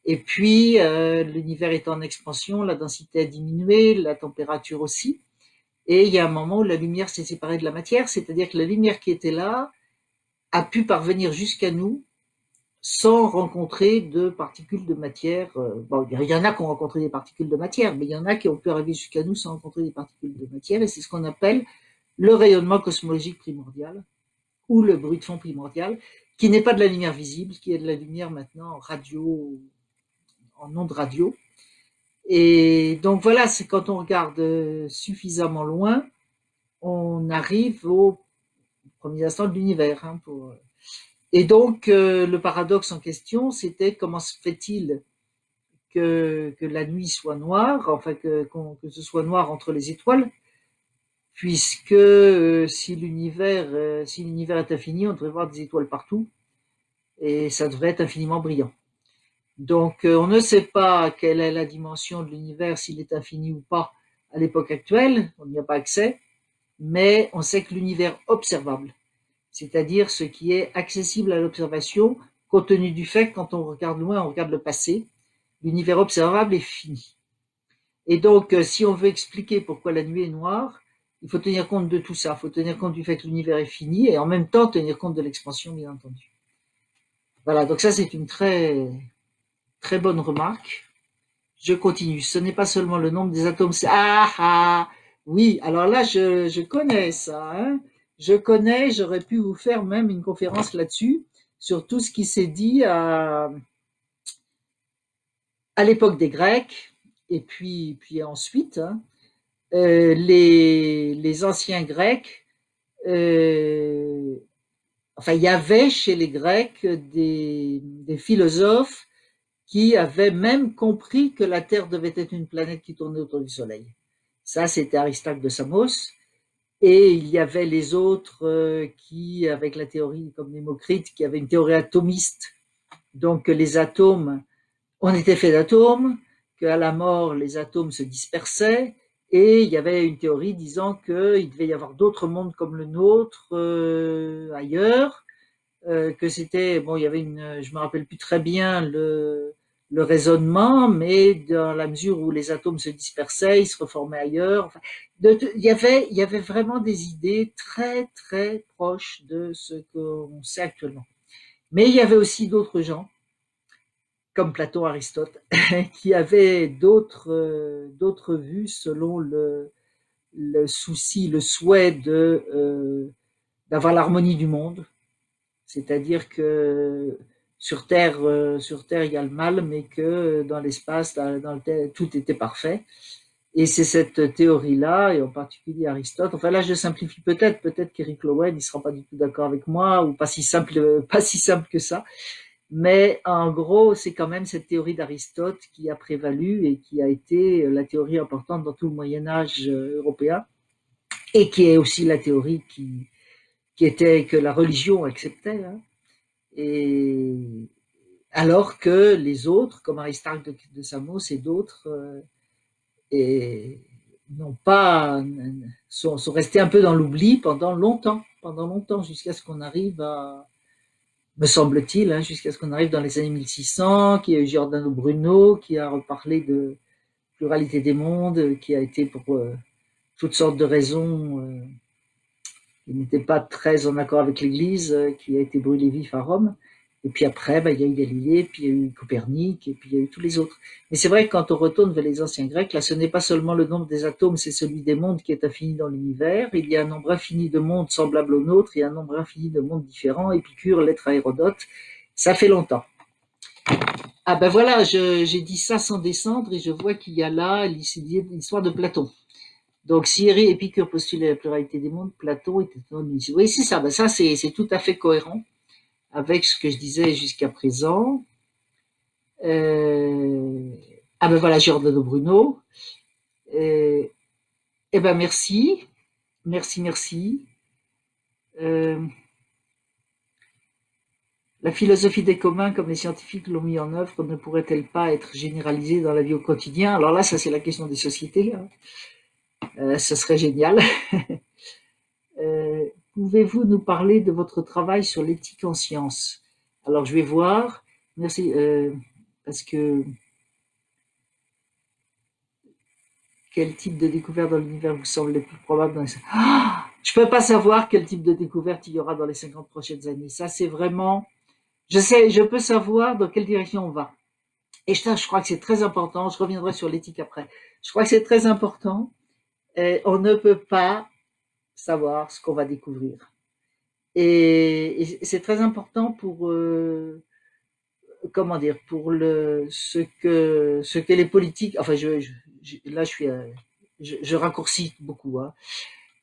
Et puis, l'univers est en expansion, la densité a diminué, la température aussi, et il y a un moment où la lumière s'est séparée de la matière, c'est-à-dire que la lumière qui était là a pu parvenir jusqu'à nous sans rencontrer de particules de matière. Bon, il y en a qui ont rencontré des particules de matière, mais il y en a qui ont pu arriver jusqu'à nous sans rencontrer des particules de matière, et c'est ce qu'on appelle le rayonnement cosmologique primordial, ou le bruit de fond primordial, qui n'est pas de la lumière visible, qui est de la lumière maintenant en radio, en ondes radio, Et donc voilà, c'est quand on regarde suffisamment loin, on arrive aux premiers instants de l'univers. Hein, Et donc le paradoxe en question, c'était comment se fait-il que la nuit soit noire, enfin que ce soit noir entre les étoiles, puisque si l'univers est infini, on devrait voir des étoiles partout et ça devrait être infiniment brillant. Donc on ne sait pas quelle est la dimension de l'univers, s'il est infini ou pas à l'époque actuelle, on n'y a pas accès, mais on sait que l'univers observable, c'est-à-dire ce qui est accessible à l'observation, compte tenu du fait que quand on regarde loin, on regarde le passé, l'univers observable est fini. Et donc, si on veut expliquer pourquoi la nuit est noire, il faut tenir compte de tout ça. Il faut tenir compte du fait que l'univers est fini et en même temps tenir compte de l'expansion, bien entendu. Voilà, donc ça c'est une très très bonne remarque. Je continue. Ce n'est pas seulement le nombre des atomes. Oui, alors là je connais ça. Hein. Je connais. J'aurais pu vous faire même une conférence là-dessus sur tout ce qui s'est dit à l'époque des Grecs et puis ensuite. Hein. Les anciens Grecs, euh, enfin, il y avait chez les Grecs des philosophes qui avaient même compris que la Terre devait être une planète qui tournait autour du Soleil. Ça, c'était Aristote de Samos. Et il y avait les autres qui, avec la théorie comme Démocrite, qui avaient une théorie atomiste. Donc, les atomes, on était fait d'atomes, qu'à la mort, les atomes se dispersaient, et il y avait une théorie disant qu'il devait y avoir d'autres mondes comme le nôtre ailleurs, que c'était, bon, il y avait je me rappelle plus très bien le raisonnement, mais dans la mesure où les atomes se dispersaient, ils se reformaient ailleurs. Enfin, il y avait vraiment des idées très très proches de ce qu'on sait actuellement. Mais il y avait aussi d'autres gens comme Platon, Aristote, qui avaient d'autres vues selon le souci, le souhait d'avoir l'harmonie du monde. C'est-à-dire que sur Terre, il y a le mal, mais que dans l'espace, tout était parfait. Et c'est cette théorie-là, et en particulier Aristote. Enfin là, je simplifie peut-être qu'Eric Lowen, il sera pas du tout d'accord avec moi, ou pas si simple que ça. Mais en gros, c'est quand même cette théorie d'Aristote qui a prévalu et qui a été la théorie importante dans tout le Moyen Âge européen et qui est aussi la théorie qui était que la religion acceptait. Hein. Et alors que les autres, comme Aristarque de Samos et d'autres, et n'ont pas sont restés un peu dans l'oubli pendant longtemps, jusqu'à ce qu'on arrive à me semble-t-il, hein, jusqu'à ce qu'on arrive dans les années 1600, qu'il y a eu Giordano Bruno qui a reparlé de pluralité des mondes, qui a été pour toutes sortes de raisons, il n'était pas très en accord avec l'Église, qui a été brûlé vif à Rome. Et puis après, il y a eu Galilée, puis il y a eu Copernic, et puis il y a eu tous les autres. Mais c'est vrai que quand on retourne vers les anciens Grecs, là, ce n'est pas seulement le nombre des atomes, c'est celui des mondes qui est infini dans l'univers. Il y a un nombre infini de mondes semblables aux nôtres, et un nombre infini de mondes différents. Épicure, l'être à Hérodote. Ça fait longtemps. Ah ben voilà, j'ai dit ça sans descendre, et je vois qu'il y a là l'histoire de Platon. Donc, si Épicure postulait la pluralité des mondes, Platon était un unicité. Oui, c'est ça. Ben ça, c'est tout à fait cohérent avec ce que je disais jusqu'à présent. Ah ben voilà, Giordano Bruno. Eh ben merci, merci. Euh, la philosophie des communs, comme les scientifiques l'ont mis en œuvre, ne pourrait-elle pas être généralisée dans la vie au quotidien? Alors là, ça c'est la question des sociétés. Hein. Ce serait génial. Pouvez-vous nous parler de votre travail sur l'éthique en sciences? Alors je vais voir. Merci. Parce que quel type de découverte dans l'univers vous semble le plus probable dans les... Je peux pas savoir quel type de découverte il y aura dans les 50 prochaines années. Ça, c'est vraiment... je peux savoir dans quelle direction on va. Et je crois que c'est très important. Je reviendrai sur l'éthique après. Je crois que c'est très important. Et on ne peut pas savoir ce qu'on va découvrir. Et c'est très important comment dire, pour ce que les politiques, enfin, là, je raccourcis beaucoup, hein,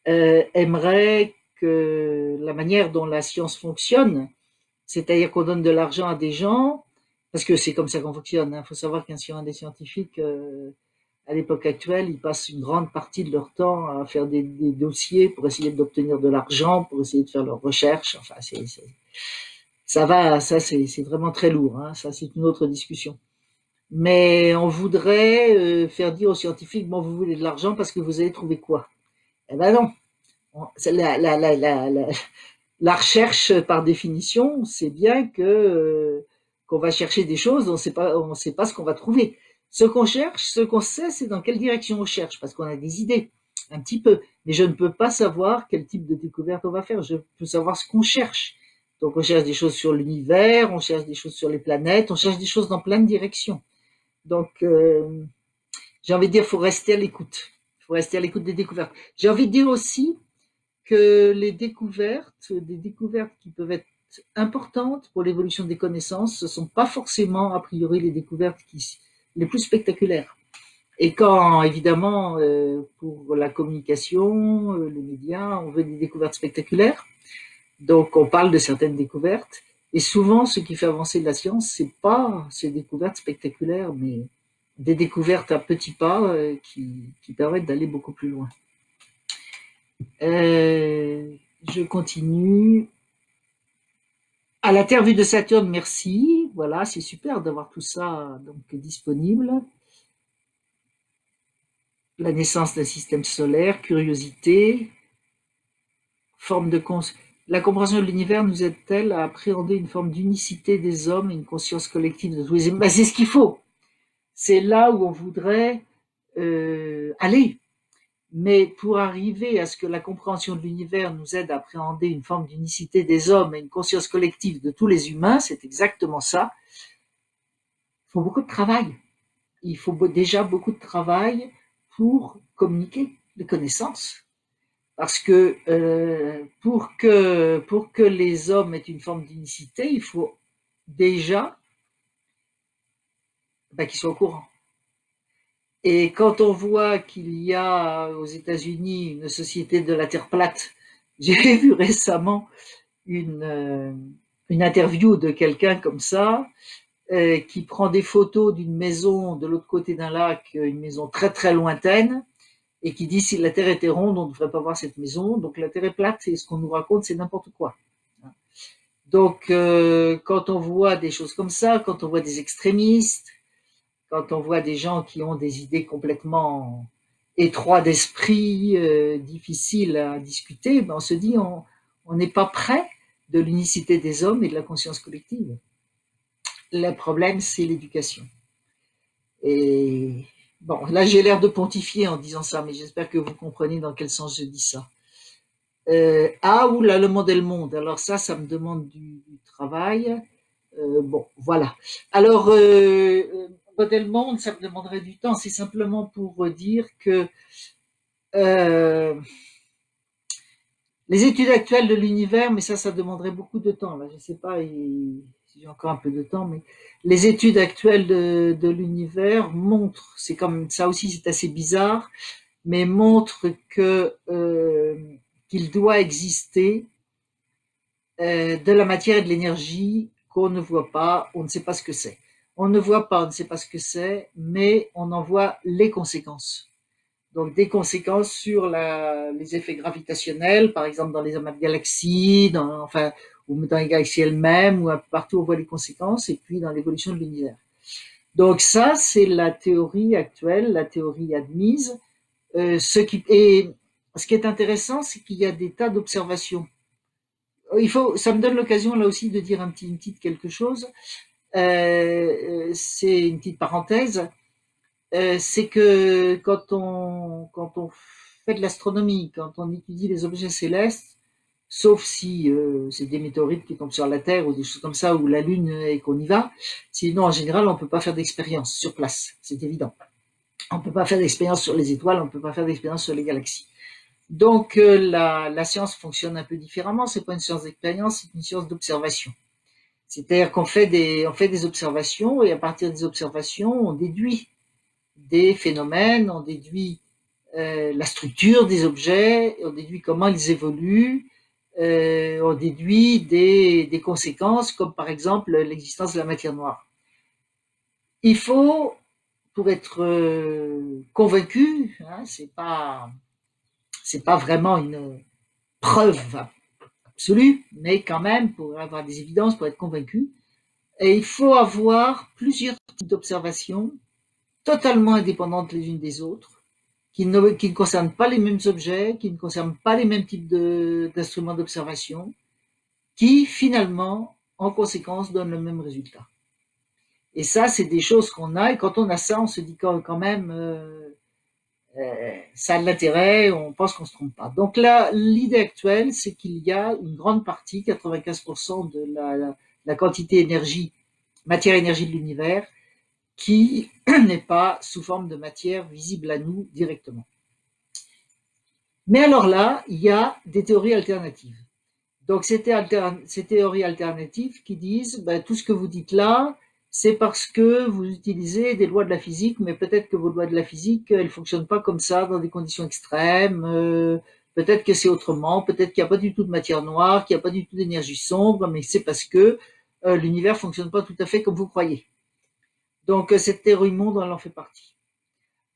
aimeraient que la manière dont la science fonctionne, c'est-à-dire qu'on donne de l'argent à des gens, parce que c'est comme ça qu'on fonctionne. Il faut savoir des scientifiques, à l'époque actuelle, ils passent une grande partie de leur temps à faire des dossiers pour essayer d'obtenir de l'argent, pour essayer de faire leurs recherches. Enfin, ça va, ça c'est vraiment très lourd. Hein, ça, c'est une autre discussion. Mais on voudrait faire dire aux scientifiques, bon, vous voulez de l'argent parce que vous avez trouvé quoi? Eh ben non. La recherche, par définition, c'est bien que qu'on va chercher des choses, on sait pas ce qu'on va trouver. Ce qu'on cherche, ce qu'on sait, c'est dans quelle direction on cherche, parce qu'on a des idées, un petit peu. Mais je ne peux pas savoir quel type de découverte on va faire. Je peux savoir ce qu'on cherche. Donc on cherche des choses sur l'univers, on cherche des choses sur les planètes, on cherche des choses dans plein de directions. Donc j'ai envie de dire, faut rester à l'écoute. Il faut rester à l'écoute des découvertes. J'ai envie de dire aussi que des découvertes qui peuvent être importantes pour l'évolution des connaissances, ce ne sont pas forcément a priori les découvertes les plus spectaculaires. Et quand, évidemment, pour la communication, les médias, on veut des découvertes spectaculaires, donc on parle de certaines découvertes, et souvent ce qui fait avancer la science, c'est pas ces découvertes spectaculaires, mais des découvertes à petits pas qui permettent d'aller beaucoup plus loin. Je continue. À la Terre vue de Saturne, merci. Voilà, c'est super d'avoir tout ça donc disponible. La naissance d'un système solaire, curiosité, forme de la compréhension de l'univers nous aide-t-elle à appréhender une forme d'unicité des hommes et une conscience collective de tous les hommes? Ben, c'est ce qu'il faut. C'est là où on voudrait aller. Mais pour arriver à ce que la compréhension de l'univers nous aide à appréhender une forme d'unicité des hommes et une conscience collective de tous les humains, c'est exactement ça. Il faut beaucoup de travail. Il faut déjà beaucoup de travail pour communiquer les connaissances. Parce que pour que les hommes aient une forme d'unicité, il faut déjà qu'ils soient au courant. Et quand on voit qu'il y a aux États-Unis une société de la Terre plate, j'ai vu récemment une interview de quelqu'un comme ça, qui prend des photos d'une maison de l'autre côté d'un lac, une maison très très lointaine, et qui dit si la Terre était ronde, on ne devrait pas voir cette maison. Donc la Terre est plate, et ce qu'on nous raconte, c'est n'importe quoi. Donc quand on voit des choses comme ça, quand on voit des extrémistes, quand on voit des gens qui ont des idées complètement étroites d'esprit, difficiles à discuter, ben on se dit on n'est pas près de l'unicité des hommes et de la conscience collective. Le problème, c'est l'éducation. Et bon, là j'ai l'air de pontifier en disant ça, mais j'espère que vous comprenez dans quel sens je dis ça. Oula, le monde est le monde. Alors ça me demande du travail. Bon, voilà. Alors, modèle monde, ça me demanderait du temps. C'est simplement pour dire que les études actuelles de l'univers, mais ça demanderait beaucoup de temps. Là, je ne sais pas si j'ai encore un peu de temps, mais les études actuelles de l'univers montrent, c'est comme ça aussi, c'est assez bizarre, mais montrent que qu'il doit exister de la matière et de l'énergie qu'on ne voit pas, on ne sait pas ce que c'est. On ne voit pas, on ne sait pas ce que c'est, mais on en voit les conséquences. Donc des conséquences sur les effets gravitationnels, par exemple dans les amas de galaxies, ou dans les galaxies elles-mêmes, ou un peu partout on voit les conséquences, et puis dans l'évolution de l'univers. Donc ça, c'est la théorie actuelle, la théorie admise. Ce qui est intéressant, c'est qu'il y a des tas d'observations. Ça me donne l'occasion là aussi de dire une petite quelque chose. C'est une petite parenthèse. C'est que quand on fait de l'astronomie, quand on étudie les objets célestes, sauf si c'est des météorites qui tombent sur la Terre ou des choses comme ça, ou la Lune et qu'on y va, sinon en général on peut pas faire d'expérience sur place, c'est évident. On peut pas faire d'expérience sur les étoiles, on peut pas faire d'expérience sur les galaxies. Donc la science fonctionne un peu différemment, c'est pas une science d'expérience, c'est une science d'observation. C'est-à-dire on fait des observations et à partir des observations, on déduit des phénomènes, on déduit la structure des objets, on déduit comment ils évoluent, on déduit des conséquences comme par exemple l'existence de la matière noire. Il faut, pour être convaincu, hein, c'est pas vraiment une preuve absolue, mais quand même pour avoir des évidences, pour être convaincu, et il faut avoir plusieurs types d'observations totalement indépendantes les unes des autres, qui ne concernent pas les mêmes objets, qui ne concernent pas les mêmes types d'instruments d'observation, qui finalement, en conséquence, donnent le même résultat. Et ça, c'est des choses qu'on a, et quand on a ça, on se dit quand même, ça a de l'intérêt, on pense qu'on ne se trompe pas. Donc là, l'idée actuelle, c'est qu'il y a une grande partie, 95% de la quantité énergie, matière-énergie de l'univers, qui n'est pas sous forme de matière visible à nous directement. Mais alors là, il y a des théories alternatives. Donc ces théories alternatives qui disent ben, tout ce que vous dites là, c'est parce que vous utilisez des lois de la physique, mais peut-être que vos lois de la physique, elles ne fonctionnent pas comme ça dans des conditions extrêmes, peut-être que c'est autrement, peut-être qu'il n'y a pas du tout de matière noire, qu'il n'y a pas du tout d'énergie sombre, mais c'est parce que l'univers ne fonctionne pas tout à fait comme vous croyez. Donc cette théorie monde, elle en fait partie.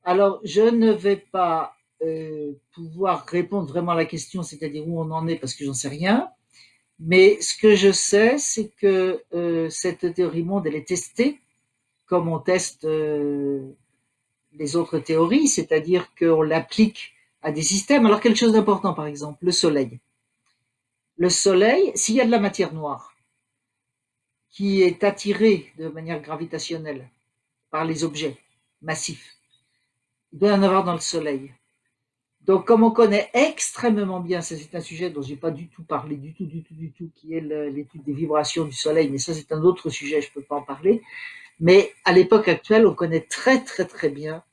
Alors je ne vais pas pouvoir répondre vraiment à la question, c'est-à-dire où on en est, parce que j'en sais rien. Mais ce que je sais, c'est que cette théorie monde, elle est testée comme on teste les autres théories, c'est-à-dire qu'on l'applique à des systèmes. Alors quelque chose d'important, par exemple, le Soleil. Le Soleil, s'il y a de la matière noire qui est attirée de manière gravitationnelle par les objets massifs, il doit y en avoir dans le Soleil. Donc, comme on connaît extrêmement bien, ça c'est un sujet dont j'ai pas du tout parlé, du tout, qui est l'étude des vibrations du Soleil, mais ça c'est un autre sujet, je peux pas en parler. Mais à l'époque actuelle, on connaît très bien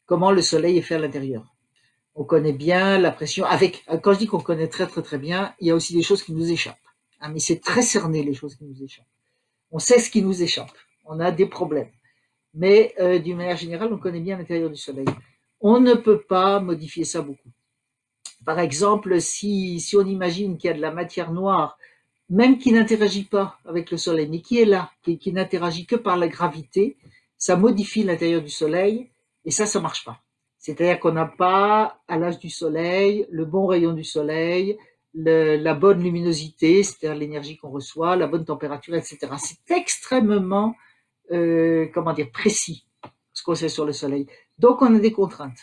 comment le Soleil est fait à l'intérieur. On connaît bien la pression. Quand je dis qu'on connaît très bien, il y a aussi des choses qui nous échappent. Hein, mais c'est très cerné les choses qui nous échappent. On sait ce qui nous échappe. On a des problèmes. Mais d'une manière générale, on connaît bien l'intérieur du Soleil. On ne peut pas modifier ça beaucoup. Par exemple, si on imagine qu'il y a de la matière noire, même qui n'interagit pas avec le Soleil, mais qui est là, qui n'interagit que par la gravité, ça modifie l'intérieur du Soleil, et ça marche pas. C'est-à-dire qu'on n'a pas, à l'âge du Soleil, le bon rayon du Soleil, la bonne luminosité, c'est-à-dire l'énergie qu'on reçoit, la bonne température, etc. C'est extrêmement, précis, ce qu'on sait sur le Soleil. Donc on a des contraintes.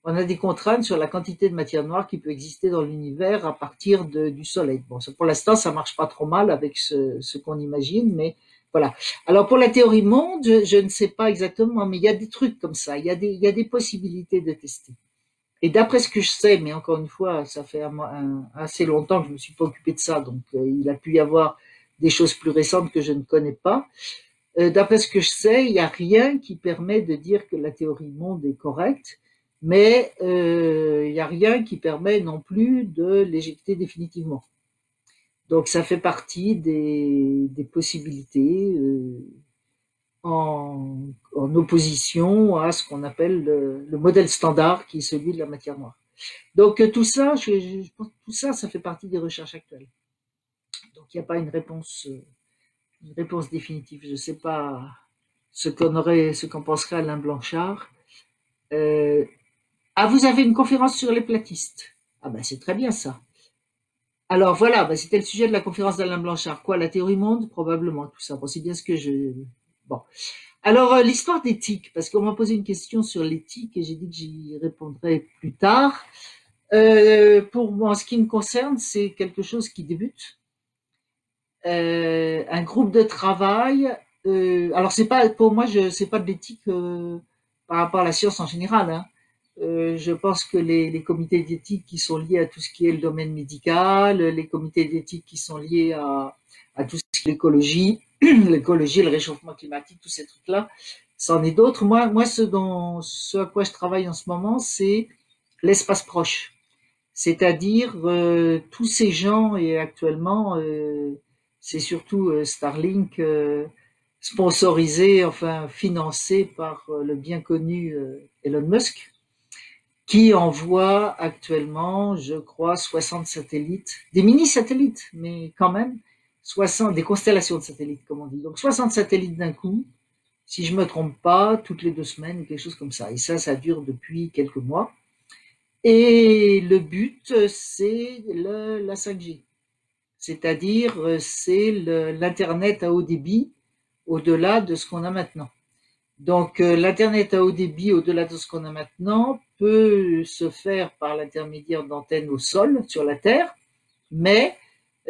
On a des contraintes sur la quantité de matière noire qui peut exister dans l'univers à partir du Soleil. Bon, pour l'instant, ça marche pas trop mal avec ce qu'on imagine, mais voilà. Alors pour la théorie monde, je ne sais pas exactement, mais il y a des trucs comme ça, il y a des possibilités de tester. Et d'après ce que je sais, mais encore une fois, ça fait assez longtemps que je me suis pas occupé de ça, donc il a pu y avoir des choses plus récentes que je ne connais pas. D'après ce que je sais, il n'y a rien qui permet de dire que la théorie monde est correcte, mais il n'y a rien qui permet non plus de l'éjecter définitivement. Donc ça fait partie des possibilités en opposition à ce qu'on appelle le modèle standard qui est celui de la matière noire. Donc tout ça, je pense que tout ça, ça fait partie des recherches actuelles. Donc il n'y a pas une réponse définitive. Je ne sais pas ce qu'en penserait Alain Blanchard. Vous avez une conférence sur les platistes. Ah ben c'est très bien ça. Alors voilà, ben, c'était le sujet de la conférence d'Alain Blanchard. Quoi, la théorie monde? Probablement tout ça. Bon, c'est bien ce que je... Bon. Alors l'histoire d'éthique, parce qu'on m'a posé une question sur l'éthique et j'ai dit que j'y répondrai plus tard. Pour moi, en ce qui me concerne, c'est quelque chose qui débute. Un groupe de travail. Alors c'est pas pour moi, c'est pas de l'éthique par rapport à la science en général. Hein. Je pense que les comités d'éthique qui sont liés à tout ce qui est le domaine médical, les comités d'éthique qui sont liés à tout ce qui est l'écologie, le réchauffement climatique, tous ces trucs-là, c'en est d'autres. Moi, ce à quoi je travaille en ce moment, c'est l'espace proche. C'est-à-dire tous ces gens et actuellement c'est surtout Starlink, sponsorisé, enfin financé par le bien connu Elon Musk, qui envoie actuellement, je crois, 60 satellites, des mini-satellites, mais quand même, 60, des constellations de satellites, comme on dit. Donc 60 satellites d'un coup, si je me trompe pas, toutes les 2 semaines, quelque chose comme ça. Et ça dure depuis quelques mois. Et le but, c'est la 5G. C'est-à-dire, c'est l'Internet à haut débit au-delà de ce qu'on a maintenant. Donc, l'Internet à haut débit, au-delà de ce qu'on a maintenant, peut se faire par l'intermédiaire d'antennes au sol, sur la Terre, mais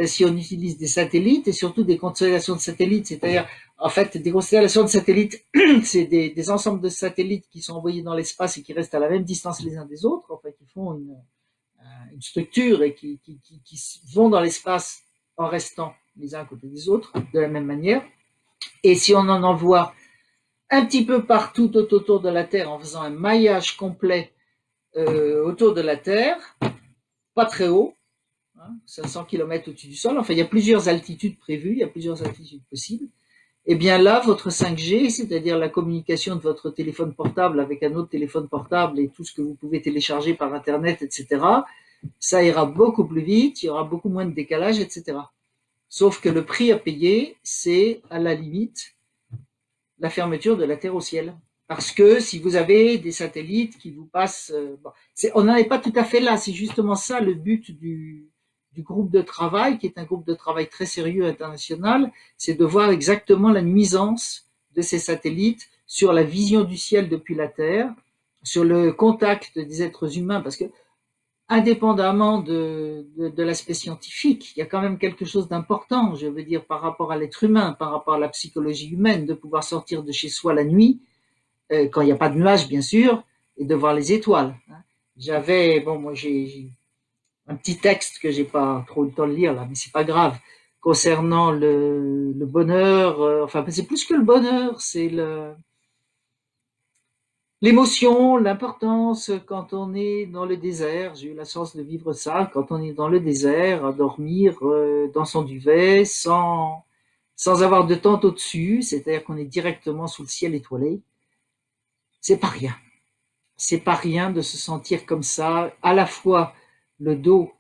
si on utilise des satellites et surtout des constellations de satellites, c'est-à-dire, en fait, des constellations de satellites, c'est des ensembles de satellites qui sont envoyés dans l'espace et qui restent à la même distance les uns des autres, en fait, qui font une structure et qui vont dans l'espace en restant les uns à côté des autres, de la même manière. Et si on en envoie un petit peu partout tout autour de la Terre en faisant un maillage complet autour de la Terre, pas très haut, 500 km au-dessus du sol, enfin il y a plusieurs altitudes prévues, il y a plusieurs altitudes possibles, et bien là, votre 5G, c'est-à-dire la communication de votre téléphone portable avec un autre téléphone portable et tout ce que vous pouvez télécharger par Internet, etc., ça ira beaucoup plus vite, il y aura beaucoup moins de décalage, etc. Sauf que le prix à payer, c'est à la limite la fermeture de la Terre au ciel. Parce que si vous avez des satellites qui vous passent... bon, on n'en est pas tout à fait là, c'est justement ça le but du groupe de travail, qui est un groupe de travail très sérieux international, c'est de voir exactement la nuisance de ces satellites sur la vision du ciel depuis la Terre, sur le contact des êtres humains, parce que indépendamment de l'aspect scientifique, il y a quand même quelque chose d'important, je veux dire, par rapport à l'être humain, par rapport à la psychologie humaine, de pouvoir sortir de chez soi la nuit, quand il n'y a pas de nuages, bien sûr, et de voir les étoiles. Moi j'ai un petit texte que j'ai pas trop le temps de lire là, mais c'est pas grave, concernant le bonheur, enfin c'est plus que le bonheur, c'est l'émotion, l'importance quand on est dans le désert. J'ai eu la chance de vivre ça, quand on est dans le désert, à dormir dans son duvet, sans avoir de tente au-dessus, c'est-à-dire qu'on est directement sous le ciel étoilé. C'est pas rien. C'est pas rien de se sentir comme ça, à la fois le dos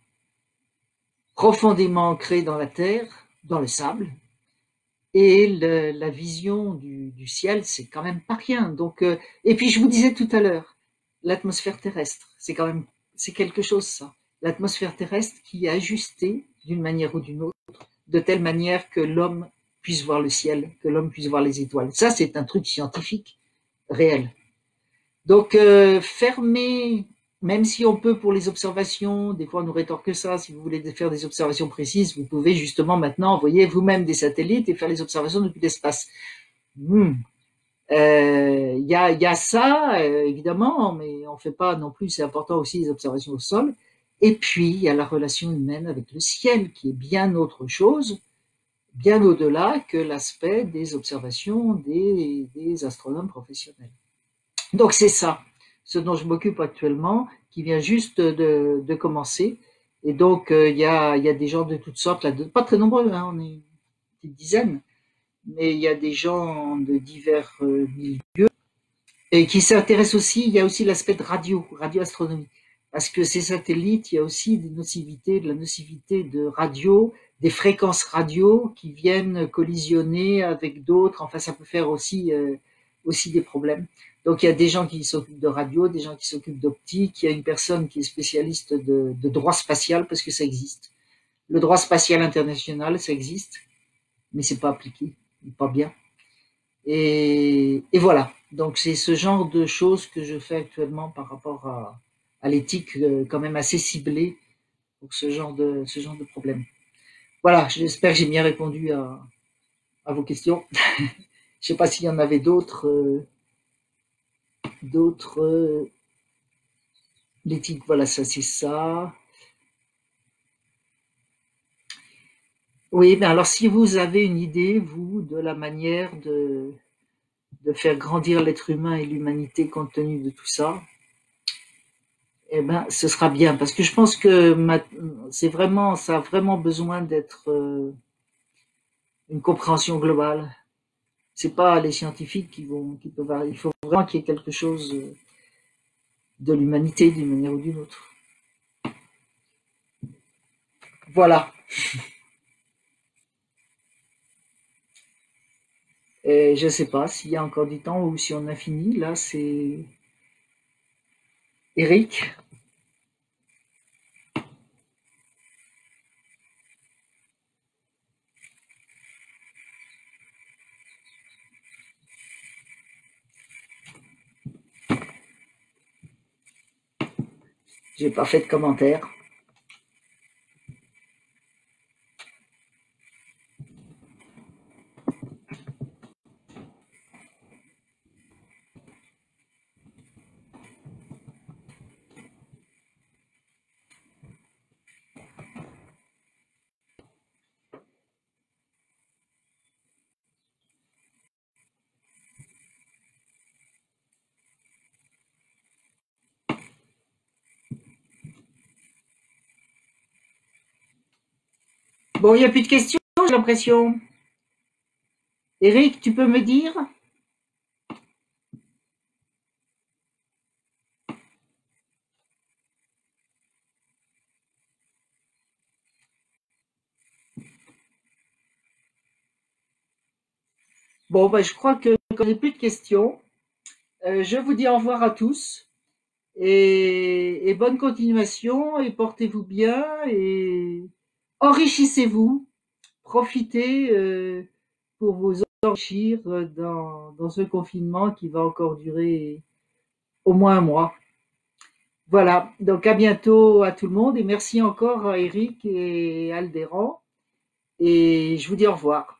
profondément ancré dans la terre, dans le sable, et la vision du ciel, c'est quand même pas rien. Donc, et puis je vous disais tout à l'heure, l'atmosphère terrestre, c'est quelque chose ça. L'atmosphère terrestre qui est ajustée d'une manière ou d'une autre, de telle manière que l'homme puisse voir le ciel, que l'homme puisse voir les étoiles. Ça, c'est un truc scientifique réel. Donc, fermer, même si on peut pour les observations, des fois on nous rétorque ça, si vous voulez faire des observations précises, vous pouvez justement maintenant envoyer vous-même des satellites et faire les observations depuis l'espace. Y a ça, évidemment, mais on ne fait pas non plus, c'est important aussi les observations au sol. Et puis, il y a la relation humaine avec le ciel, qui est bien autre chose, bien au-delà que l'aspect des observations des astronomes professionnels. Donc c'est ça, ce dont je m'occupe actuellement, qui vient juste de commencer. Et donc il y a des gens de toutes sortes, là, pas très nombreux, hein, on est une petite dizaine, mais il y a des gens de divers milieux et qui s'intéressent aussi. Il y a aussi l'aspect de radioastronomie, parce que ces satellites, il y a aussi de la nocivité de radio, des fréquences radio qui viennent collisionner avec d'autres. Enfin, ça peut faire aussi des problèmes. Donc il y a des gens qui s'occupent de radio, des gens qui s'occupent d'optique, il y a une personne qui est spécialiste de droit spatial, parce que ça existe. Le droit spatial international, ça existe, mais c'est pas appliqué, pas bien. Et voilà. Donc c'est ce genre de choses que je fais actuellement par rapport à l'éthique, quand même assez ciblée pour ce genre de problème. Voilà, j'espère que j'ai bien répondu à vos questions. Je sais pas s'il y en avait d'autres. L'éthique, voilà, ça c'est ça. Oui, ben alors si vous avez une idée, vous, de la manière de faire grandir l'être humain et l'humanité compte tenu de tout ça, eh ben, ce sera bien, parce que je pense que ça a vraiment besoin une compréhension globale. C'est pas les scientifiques qui peuvent arriver. Il faut vraiment qu'il y ait quelque chose de l'humanité d'une manière ou d'une autre. Voilà. Et je sais pas s'il y a encore du temps ou si on a fini. Là, c'est Eric. J'ai pas fait de commentaire. Bon, il n'y a plus de questions, j'ai l'impression. Eric, tu peux me dire? Bon, ben, je crois que quand il n'y a plus de questions, je vous dis au revoir à tous et bonne continuation et portez-vous bien et enrichissez-vous, profitez pour vous enrichir dans ce confinement qui va encore durer au moins un mois. Voilà, donc à bientôt à tout le monde et merci encore à Eric et Aldéran et je vous dis au revoir.